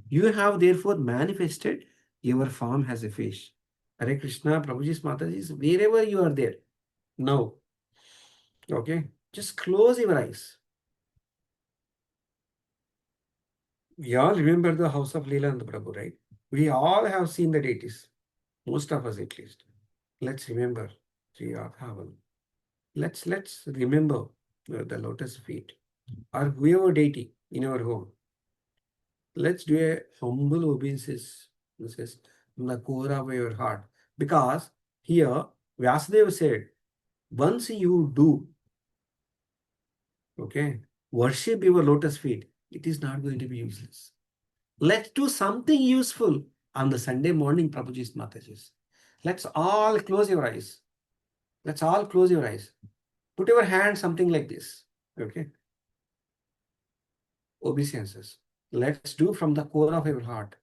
You have therefore manifested your form as a fish. Hare Krishna, Prabhuji's Mataji's, wherever you are there. Now, okay, just close your eyes. We all remember the house of Lilananda Prabhu, right? We all have seen the deities. Most of us at least. Let's remember Sri Radhavan. Let's remember the lotus feet or whoever deity in our home. Let's do a humble obeisance from the core of your heart. Because here Vyasadeva said, once you do, okay, worship your lotus feet, it is not going to be useless. Let's do something useful on the Sunday morning, Prabhuji's Mataji's. Let's all close your eyes. Let's all close your eyes. Put your hand something like this. Okay. Obeisances. Let's do from the core of your heart.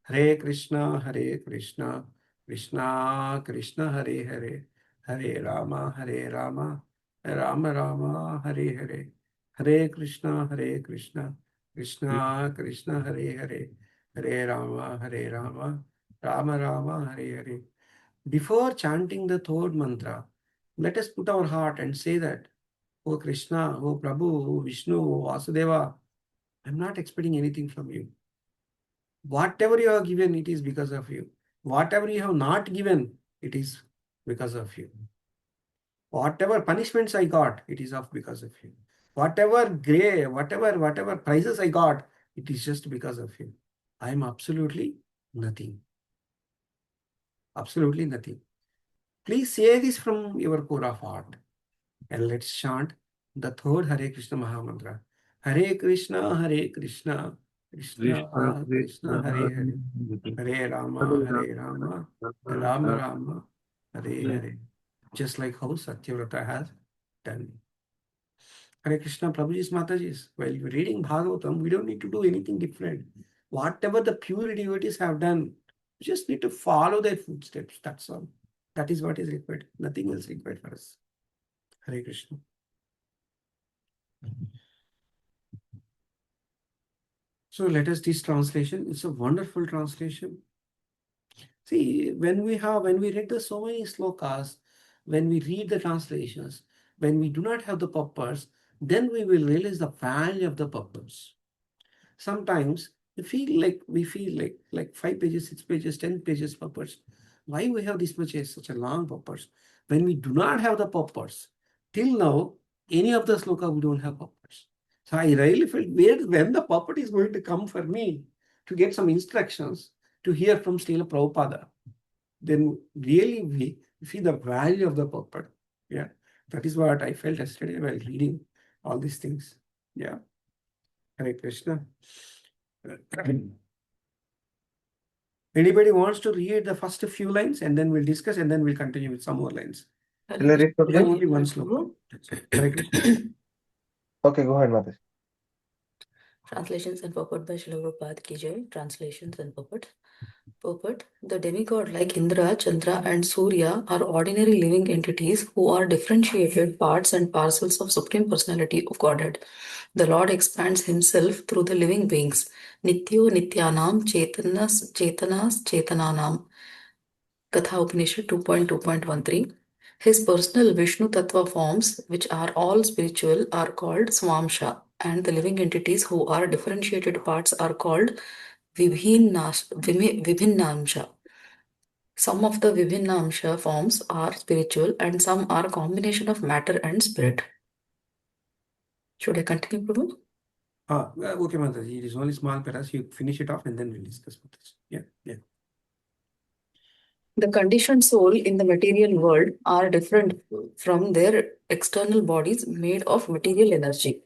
Hare Krishna, Krishna Krishna, Hare Hare, Hare Rama, Rama Rama, Hare Hare, Hare Krishna, Krishna Krishna, Hare Hare, Hare Rama, Rama Rama, Hare Hare. Before chanting the third mantra, let us put our heart and say that, Oh Krishna, Oh Prabhu, Oh Vishnu, Oh Vasudeva, I'm not expecting anything from you. Whatever you have given, it is because of you. Whatever you have not given, it is because of you. Whatever punishments I got, it is of because of you. Whatever prizes I got, it is just because of you. I am absolutely nothing. Absolutely nothing. Please say this from your core of heart. And let's chant the third Hare Krishna Mahamantra. Hare Krishna, Krishna Krishna Krishna, Krishna Hare Hare. Hare Rama, Rama Rama, Hare Hare. Just like how Satyavrata has done. Hare Krishna, Prabhuji's Mataji's. While you're reading Bhagavatam, we don't need to do anything different. Whatever the pure devotees have done, we just need to follow their footsteps. That's all. That is what is required. Nothing else required for us. Hare Krishna. So let us this translation. It's a wonderful translation. See, when we read the so many slokas, when we read the translations, when we do not have the purpose, then we will realize the value of the purpose. Sometimes we feel like 5 pages, 6 pages, 10 pages purpose. Why we have this much such a long purpose? When we do not have the purpose, till now, any of the sloka we don't have purpose. So I really felt when the puppet is going to come for me to get some instructions to hear from Srila Prabhupada, then really we see the value of the puppet. Yeah, that is what I felt yesterday while reading all these things. Yeah, Hare Krishna. Anybody wants to read the first few lines and then we'll discuss and then we'll continue with some more lines. Will I read We have Prabhuji? only one sloka. Hare Krishna. Okay, go ahead, Mataji. Translations and purport by Srila Prabhupada Ki Jai. Translations and purport. Purport. The demigod like Indra, Chandra and Surya are ordinary living entities who are differentiated parts and parcels of Supreme Personality of Godhead. The Lord expands himself through the living beings. Nityo Nityanam Chetanas Chetananam. Katha Upanishad 2.2.13. His personal Vishnu Tattva forms, which are all spiritual, are called Swamsha, and the living entities who are differentiated parts are called Vibhinnamsha. Some of the Vibhinnamsha forms are spiritual, and some are a combination of matter and spirit. Should I continue, Prabhu? Okay, Mataji. It is only small paras. You finish it off and then we'll discuss with this. Yeah. The conditioned soul in the material world are different from their external bodies made of material energy.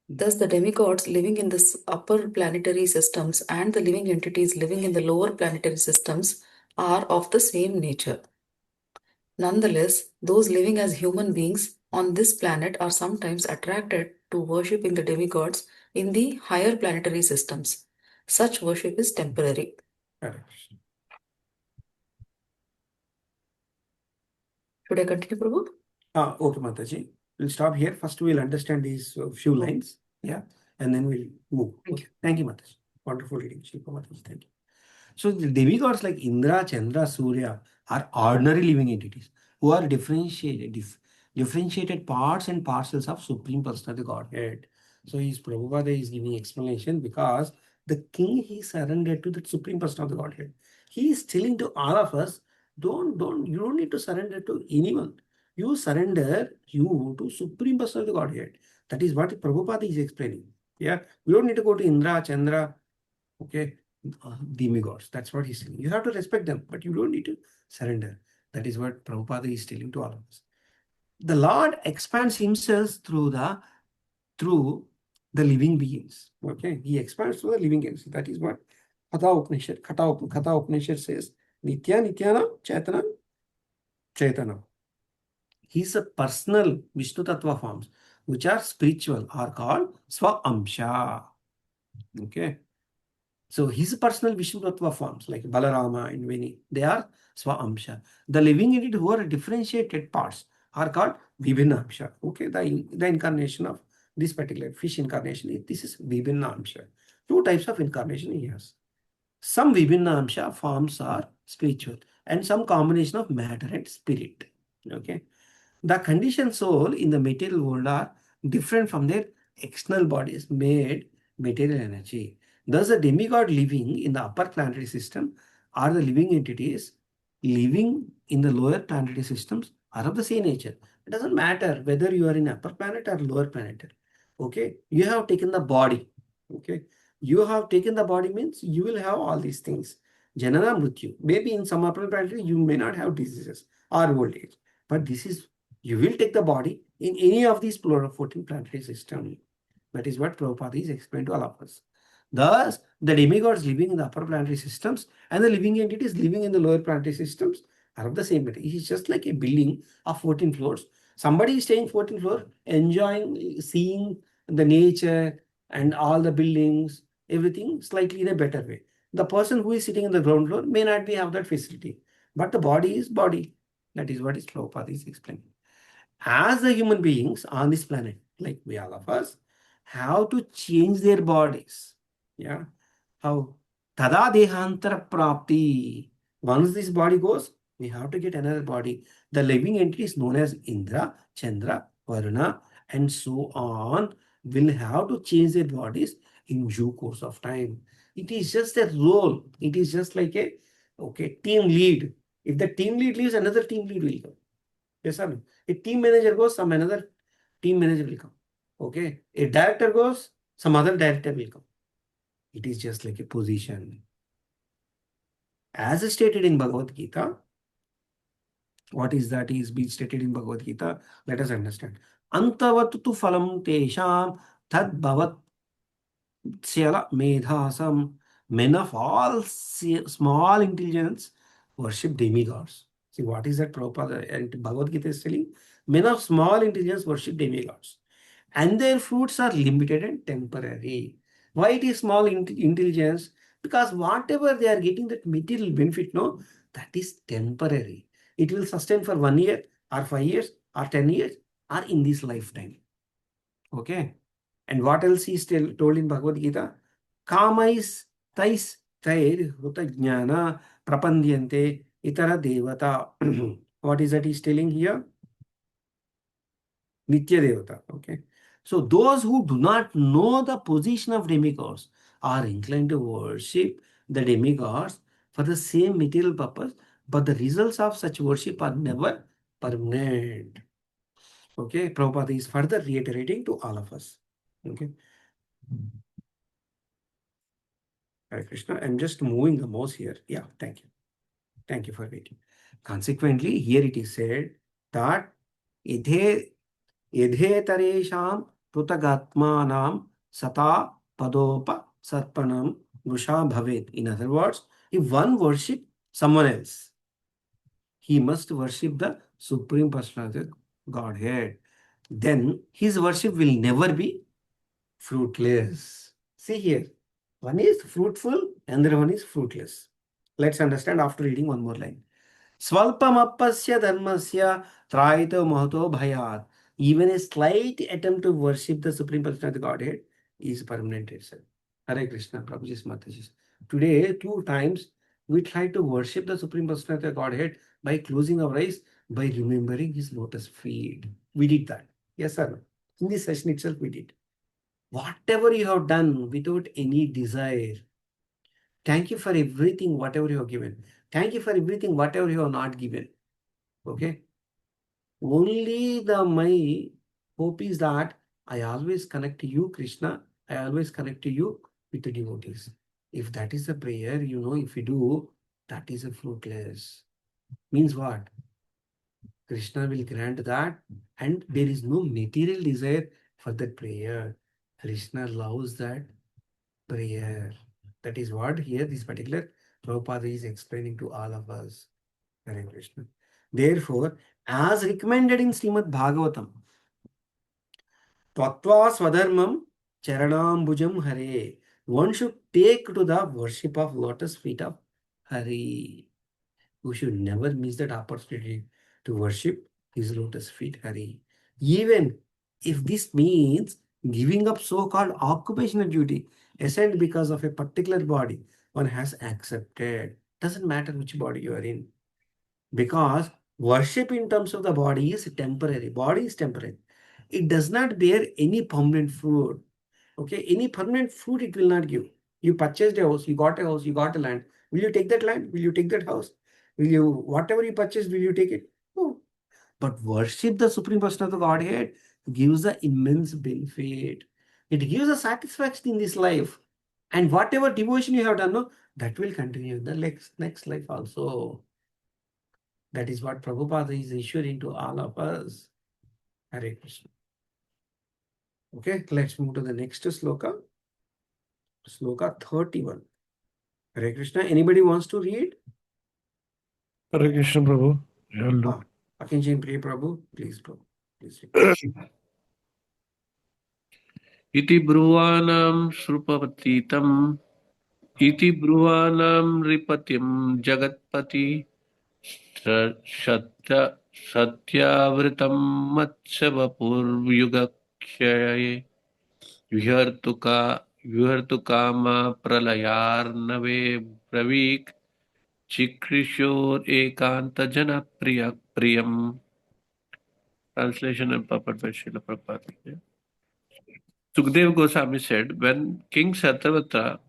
Thus, the demigods living in the upper planetary systems and the living entities living in the lower planetary systems are of the same nature. Nonetheless, those living as human beings on this planet are sometimes attracted to worshipping the demigods in the higher planetary systems. Such worship is temporary. Correct. Should I continue, Prabhu? Okay, Mataji. We'll stop here. First, we'll understand these few lines. Yeah. And then we'll move. Okay. Thank you, Mataji. Wonderful reading. Shilpa Mataji. Thank you. So the demigods like Indra, Chandra, Surya are ordinary living entities who are differentiated parts and parcels of Supreme Personality Godhead. So his Prabhupada is giving explanation because the king he surrendered to the Supreme Personality Godhead. He is telling to all of us, you don't need to surrender to anyone. You surrender you to Supreme Personality Godhead. That is what Prabhupada is explaining. Yeah, we don't need to go to Indra, Chandra, okay, demigods. That's what he's saying. You have to respect them, but you don't need to surrender. That is what Prabhupada is telling to all of us. The Lord expands himself through the living beings. Okay, he expands through the living beings. That is what Katha Upanishad says. Nitya Nityana Chaitana Chaitana. His personal Vishnu Tattva forms, which are spiritual, are called Swa-amsha. Okay. So his personal Vishnu Tattva forms like Balarama and Vini, they are Swa-amsha. The living entity who are differentiated parts are called Vibhinnamsha. Okay, the incarnation of this particular fish incarnation, this is Vibhinnamsha. Two types of incarnation he has. Some Vibhinnamsha forms are spiritual and some combination of matter and spirit. Okay. The conditioned soul in the material world are different from their external bodies made material energy. Thus, the demigod living in the upper planetary system are the living entities living in the lower planetary systems are of the same nature. It doesn't matter whether you are in upper planet or lower planet. Okay, you have taken the body. Okay, you have taken the body means you will have all these things. Janana Mrityu. Maybe in some upper planetary you may not have diseases or old age, but this is you will take the body in any of these 14 planetary systems. That is what Prabhupada is explaining to all of us. Thus, the demigods living in the upper planetary systems and the living entities living in the lower planetary systems are of the same matter. It is just like a building of 14 floors. Somebody is staying 14th floor, enjoying seeing the nature and all the buildings, everything slightly in a better way. The person who is sitting in the ground floor may not have that facility, but the body is body. That is what Prabhupada is explaining. As the human beings on this planet, like we all of us, have to change their bodies. Yeah. How? Tada dehantara prapti. Once this body goes, we have to get another body. The living entity is known as Indra, Chandra, Varuna, and so on will have to change their bodies in due course of time. It is just a role. It is just like a team lead. If the team lead leaves, another team lead will come. Yes or no? A team manager goes, some another team manager will come. Okay, a director goes, some other director will come. It is just like a position. As stated in Bhagavad Gita, what is that is being stated in Bhagavad Gita? Let us understand. Antavatu tu phalam tesham tad bhavat syala medhasam. Men of all small intelligence worship demigods. See, what is that Prabhupada and Bhagavad Gita is telling? Men of small intelligence worship demigods. And their fruits are limited and temporary. Why it is small intelligence? Because whatever they are getting that material benefit, no, that is temporary. It will sustain for 1 year or 5 years or 10 years or in this lifetime. Okay. And what else is told in Bhagavad Gita? Kamais tais tair huta jnana prapandyante itara devata. What is that he's telling here? Nitya Devata. Okay. So those who do not know the position of demigods are inclined to worship the demigods for the same material purpose, but the results of such worship are never permanent. Okay. Prabhupada is further reiterating to all of us. Okay. Hare Krishna. I'm just moving the mouse here. Yeah. Thank you. Thank you for waiting. Consequently, here it is said that idhe यथेतरेषां पृथगात्मानां सता padopa sarpanam vusha bhavet. In other words, if one worship someone else, he must worship the Supreme Personality Godhead. Then his worship will never be fruitless. See here, one is fruitful, another one is fruitless. Let's understand after reading one more line. Swalpamappasya dharmasya traito mahato bhayat. Even a slight attempt to worship the Supreme Personality of the Godhead is permanent itself. Hare Krishna, Prabhuji's Mataji's. Today, 2 times we try to worship the Supreme Personality of the Godhead by closing our eyes, by remembering his lotus feet. We did that. Yes or no? In this session itself, we did. Whatever you have done without any desire, thank you for everything, whatever you have given. Thank you for everything, whatever you have not given. Okay? Only my hope is that I always connect to you, Krishna. I always connect to you with the devotees. If that is a prayer, if you do, that is a fruitless. Means what? Krishna will grant that, and there is no material desire for that prayer. Krishna loves that prayer. That is what here this particular Prabhupada is explaining to all of us. Hare Krishna. Therefore, as recommended in Srimad Bhagavatam, Tvatva Swadharmam Charanambujam Hare, one should take to the worship of lotus feet of Hari. We should never miss that opportunity to worship his lotus feet, Hari. Even if this means giving up so-called occupational duty, assigned because of a particular body one has accepted. Doesn't matter which body you are in. Because worship in terms of the body is temporary. Body is temporary. It does not bear any permanent fruit. Okay, any permanent fruit it will not give. You purchased a house, you got a house, you got a land. Will you take that land? Will you take that house? Will you, whatever you purchase, will you take it? No. But worship the Supreme Person of the Godhead gives an immense benefit. It gives a satisfaction in this life. And whatever devotion you have done, no, that will continue in the next life also. That is what Prabhupada is issuing to all of us. Hare Krishna. Okay, let's move to the next sloka. Sloka 31. Hare Krishna. Anybody wants to read? Hare Krishna, Prabhu. I'll do. Akinjin Priya Prabhu, please, Prabhu. Please read. इति ब्रुवाणां श्रुपतीतम् इति ब्रुवाणां रिपतिं जगत्पति सत्यावृतं मत्स्यवपुर्युगक्षये विहर्तु कामा प्रलयार्णवे ब्रवीक् चिकृशोरेकान्तजनप्रियम्. Translation and purport by Srila Prabhupada. Sukdev Goswami said, when King Satyavata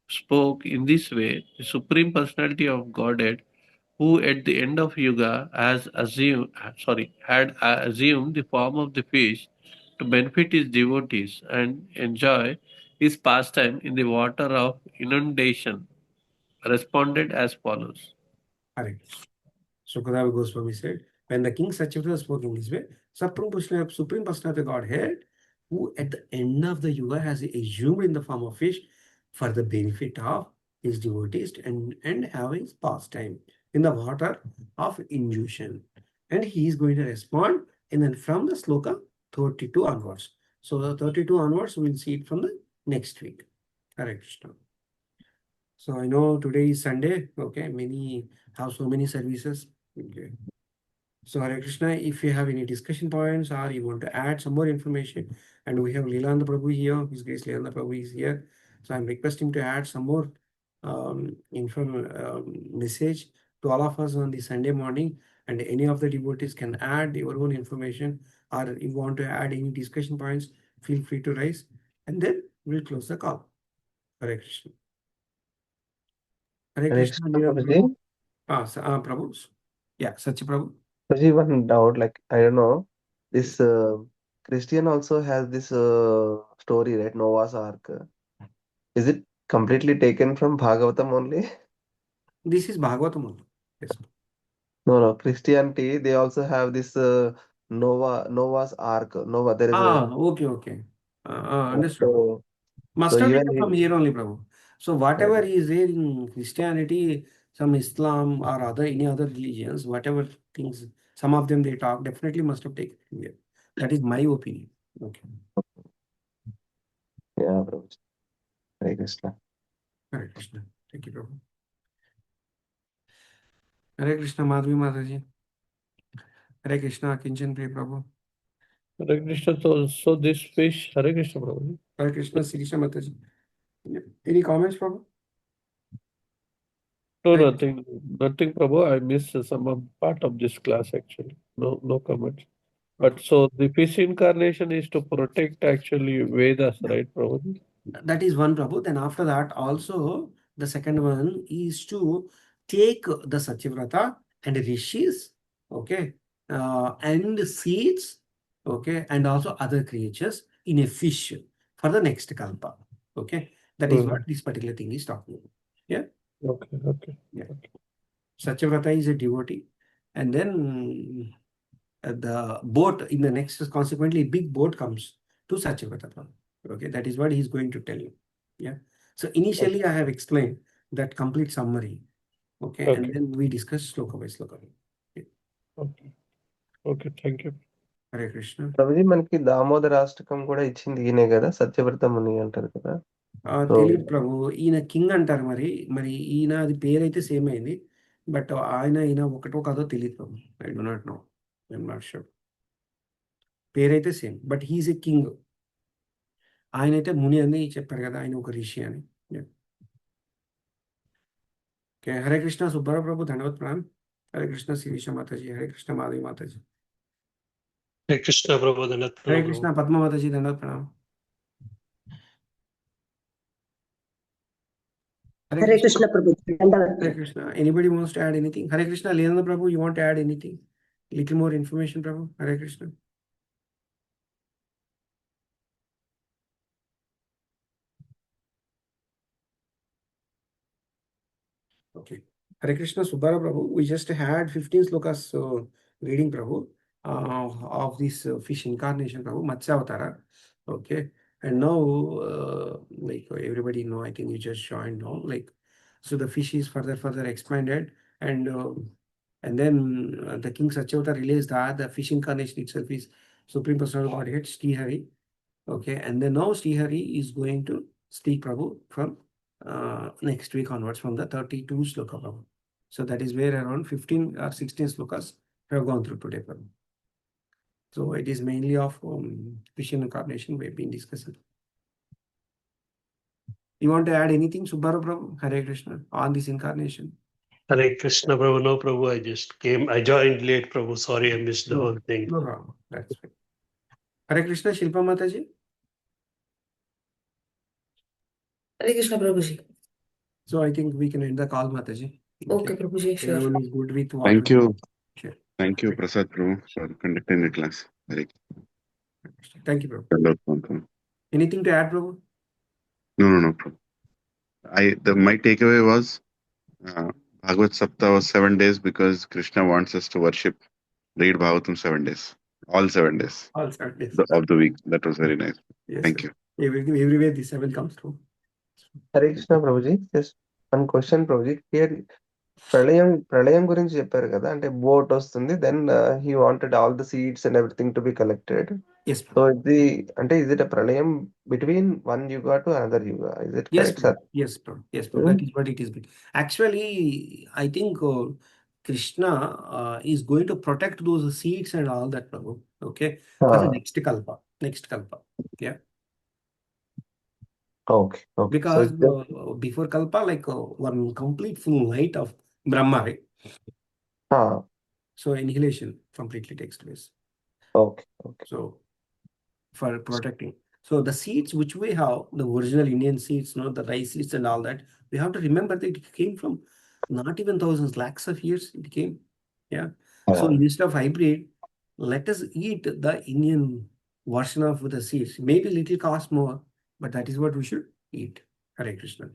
spoke in this way, the Supreme Personality of Godhead, who at the end of Yuga had assumed the form of the fish, to benefit his devotees and enjoy his pastime in the water of inundation, responded as follows. Correct. Sukadeva Goswami said, when the king Satyavata spoke in this way, Supreme Personality of the Godhead, who at the end of the yuga has assumed in the form of fish for the benefit of his devotees and having pastime in the water of injunction. And he is going to respond and then from the sloka 32 onwards. So the 32 onwards, we'll see it from the next week. Hare Krishna. So I know today is Sunday. Okay, many have so many services. Okay. So Hare Krishna, if you have any discussion points or you want to add some more information, and we have Lilananda Prabhu here, His Grace Lilananda Prabhu is here. So I'm requesting to add some more message to all of us on the Sunday morning, and any of the devotees can add your own information, or if you want to add any discussion points, feel free to raise, and then we'll close the call. Hare Krishna. Hare Hare Krishna, Krishna, dear Prabhuji. Prabhu. Prabhu. Yeah, Satya Prabhu. Prabhuji, one doubt, like, I don't know, this Christian also has this story, right? Noah's Ark. Is it completely taken from Bhagavatam only? This is Bhagavatam only. Yes. No, no. Christianity, they also have this Noah's Ark. Noah, there is a Okay. Understood. so Must have even taken from here only, Prabhu. So whatever is there in Christianity, some Islam or any other religions, whatever things, some of them they talk, definitely must have taken from here. That is my opinion. Okay. yeah, Prabhuji. Hare Krishna. Hare Krishna. Thank you, Prabhu. Hare Krishna, Madhvi Mataji. Hare Krishna, Kinchan Priya Prabhu. Hare Krishna, so this fish, Hare Krishna, Prabhu. Hare Krishna, Sirisha Mataji. Yeah. Any comments, Prabhu? No, Hare nothing, Prabhu. I missed some part of this class actually. No comments. But so the fish incarnation is to protect actually Vedas, right, Prabhu? That is one, Prabhu. Then after that, also the second one is to take the Satyavrata and rishis, okay, and seeds, okay, and also other creatures in a fish for the next kalpa, okay. That is what this particular thing is talking about. Yeah. Okay. Yeah. Satyavrata is a devotee, and then the boat in the next, consequently, big boat comes to Satyavrata. Okay, that is what he is going to tell you. Yeah. So initially, I have explained that complete summary. Okay, and then we discuss sloka by sloka. Okay, thank you. Hare Krishna. Prabhuji మనకి దామోదరాష్టకం కూడా ఇచ్చింది ఈయనే కదా సత్యవ్రత ముని అంటారు కదా so తెలియదు ప్రభు, ఈయన king అంటారు. మరి ఈయన అది పేరైతే సేమ్ అయింది, బట్ ఈయన ఒకటో కాదో తెలియదు Prabhu. I do not know, I'm not sure. పేరైతే same, but he is a king. ఆయన అయితే ముని అని చెప్పారు కదా, ఆయన ఒక రిషి అని. ఓకే, హరే కృష్ణ సుబ్బారావు ప్రభు, ధన్యవాద్ ప్రణామ్. హరే కృష్ణ శిరీష మాతాజీ, హరే కృష్ణ మాధవి మాతాజీ, హరే కృష్ణ ప్రభు, ధన్యవాద్ హరే ప్రణామ్ కృష్ణ పద్మ మాతాజీ, ధన్యవాద్ ప్రణామ్. Hare Krishna Prabhu. Hare Krishna. Anybody wants to add anything? Hare Krishna, Lilananda Prabhu, you want to add anything? Little more information, Prabhu. Hare Krishna. Okay. Hare Krishna, Subbara Prabhu. We just had 15 slokas reading, Prabhu, of this fish incarnation, Prabhu, Matsya Avatara. Okay. And now, like everybody know, I think you just joined now. Like, so the fish is further expanded, and then the King Satyavata realized that the fish incarnation itself is Supreme Personal Godhead, Sri Hari. Okay, and then now Sri Hari is going to speak, Prabhu, from next week onwards, from the 32 sloka, Prabhu. So that is where around 15 or 16 slokas have gone through today, Prabhu. So it is mainly of fish incarnation we have been discussing. You want to add anything, Subbaru Prabhu? Hare Krishna, on this incarnation? Hare Krishna Prabhu. No Prabhu, I joined late Prabhu. Sorry, I missed the whole thing. No problem. That's fine. Hare Krishna, Shilpa Mataji. Hare Krishna Prabhuji. So I think we can end the call, Mataji. Okay, Prabhuji, sure. Everyone is good with what Thank we you. Sure. Thank you, Prasad Prabhu, for conducting the class. Very Thank you, Prabhu. Prabhu. Anything to add, Prabhu? No, Prabhu. My takeaway was Bhagavad Sapta was 7 days because Krishna wants us to read Bhagavatam 7 days, all 7 days All 7 days. of the week. That was very nice. Yes, Thank sir. you. Everywhere the 7 comes through. Hare Krishna Prabhuji, just one question Prabhuji. Clear, ప్రళయం గురించి చెప్పారు కదా, అంటే boat వస్తుంది, then he wanted all the seeds and everything to be collected. Yes, so Prabhu. ఇది అంటే is it ప్రళయం between one yuga to another yuga? Is it Yes, correct sir? Prabhu. Yes, Prabhu. Yes, Prabhu. That is what it is. Actually, I think Krishna is going to protect those seeds and all that, Prabhu. Okay, for the next kalpa. Next kalpa. Yeah. Okay okay. So Because before kalpa, like one complete full night of Brahma, right? So annihilation completely takes place. Okay okay. So for protecting. So the seeds which we have, the original Indian seeds, the rice seeds and all that, we have to remember that it came from not even thousands, lakhs of years it came. Yeah. So instead of hybrid, let us eat the Indian version of the seeds. Maybe little cost more, but that is what we should eat. Hare Krishna.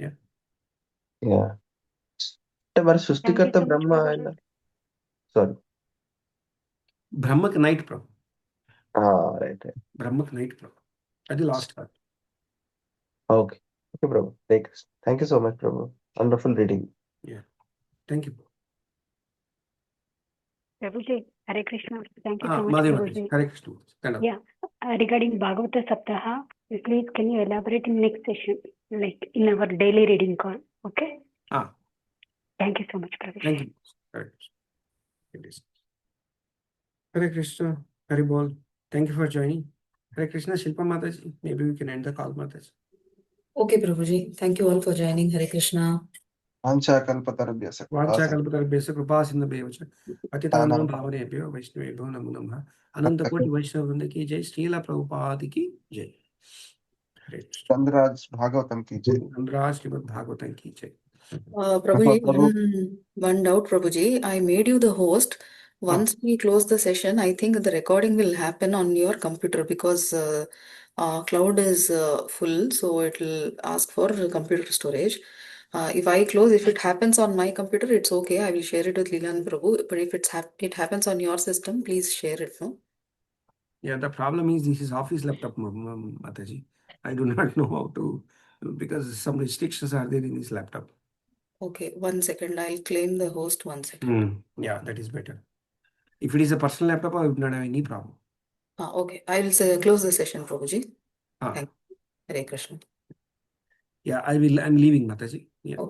Yeah. Yeah. అంటే మరి సృష్టికర్త బ్రహ్మ ఆయన, sorry, Brahmak night, Prabhu. Right right. Brahmak night, Prabhu. That is last part. Okay okay Prabhu. Thank you so much Prabhu. Wonderful reading. Yeah. Thank you. Prabhuji, Hare Krishna. Thank you so much, Madhav, Prabhuji. Hare Krishna. Stand up. Yeah, regarding Bhagavata Saptaha, please can you elaborate in next session, like in our daily reading call? Okay. Thank you so much, Prabhuji. Thank you. Hare Krishna. It is. Hare Krishna. Hare Bol. Thank you for joining. Hare Krishna. Shilpa Mataji. Maybe we can end the call, Mataji. Okay, Prabhuji. Thank you all for joining. Hare Krishna. వాంఛాకల్పతరుభ్యః వాంఛాకల్పతరుభ్యశ్చ కృపాసింధుభ్యశ్చ పతితానాం పావనేభ్యో వైష్ణవేభ్యో నమో నమః. అనంత కోటి వైష్ణవ వృందకి జై. శ్రీల ప్రభుపాదికి జై. Hare Krishna. Chandraraj Bhagavatam key జై. ధనరాజ్ శ్రీమద్ Bhagavatam key జై. Prabhuji, Prabhu. one doubt, Prabhuji. I made you the host. Once we close the session, I think the recording will happen on your computer because cloud is full, so it will ask for computer storage. If I close, if it happens on my computer, it's okay. I will share it with Lilananda Prabhu. But if it happens on your system, please share it, no? Yeah, the problem is this is office laptop, Mataji. I do not know how to, because some restrictions are there in this laptop. Okay, 1 second. I'll claim the host. 1 second. Yeah, that is better. If it is a personal laptop, I would not have any problem. Okay, I will close the session, Prabhuji. Ah. Thank you. Hare Krishna. Yeah, I'm leaving, Mataji. Yeah. Oh.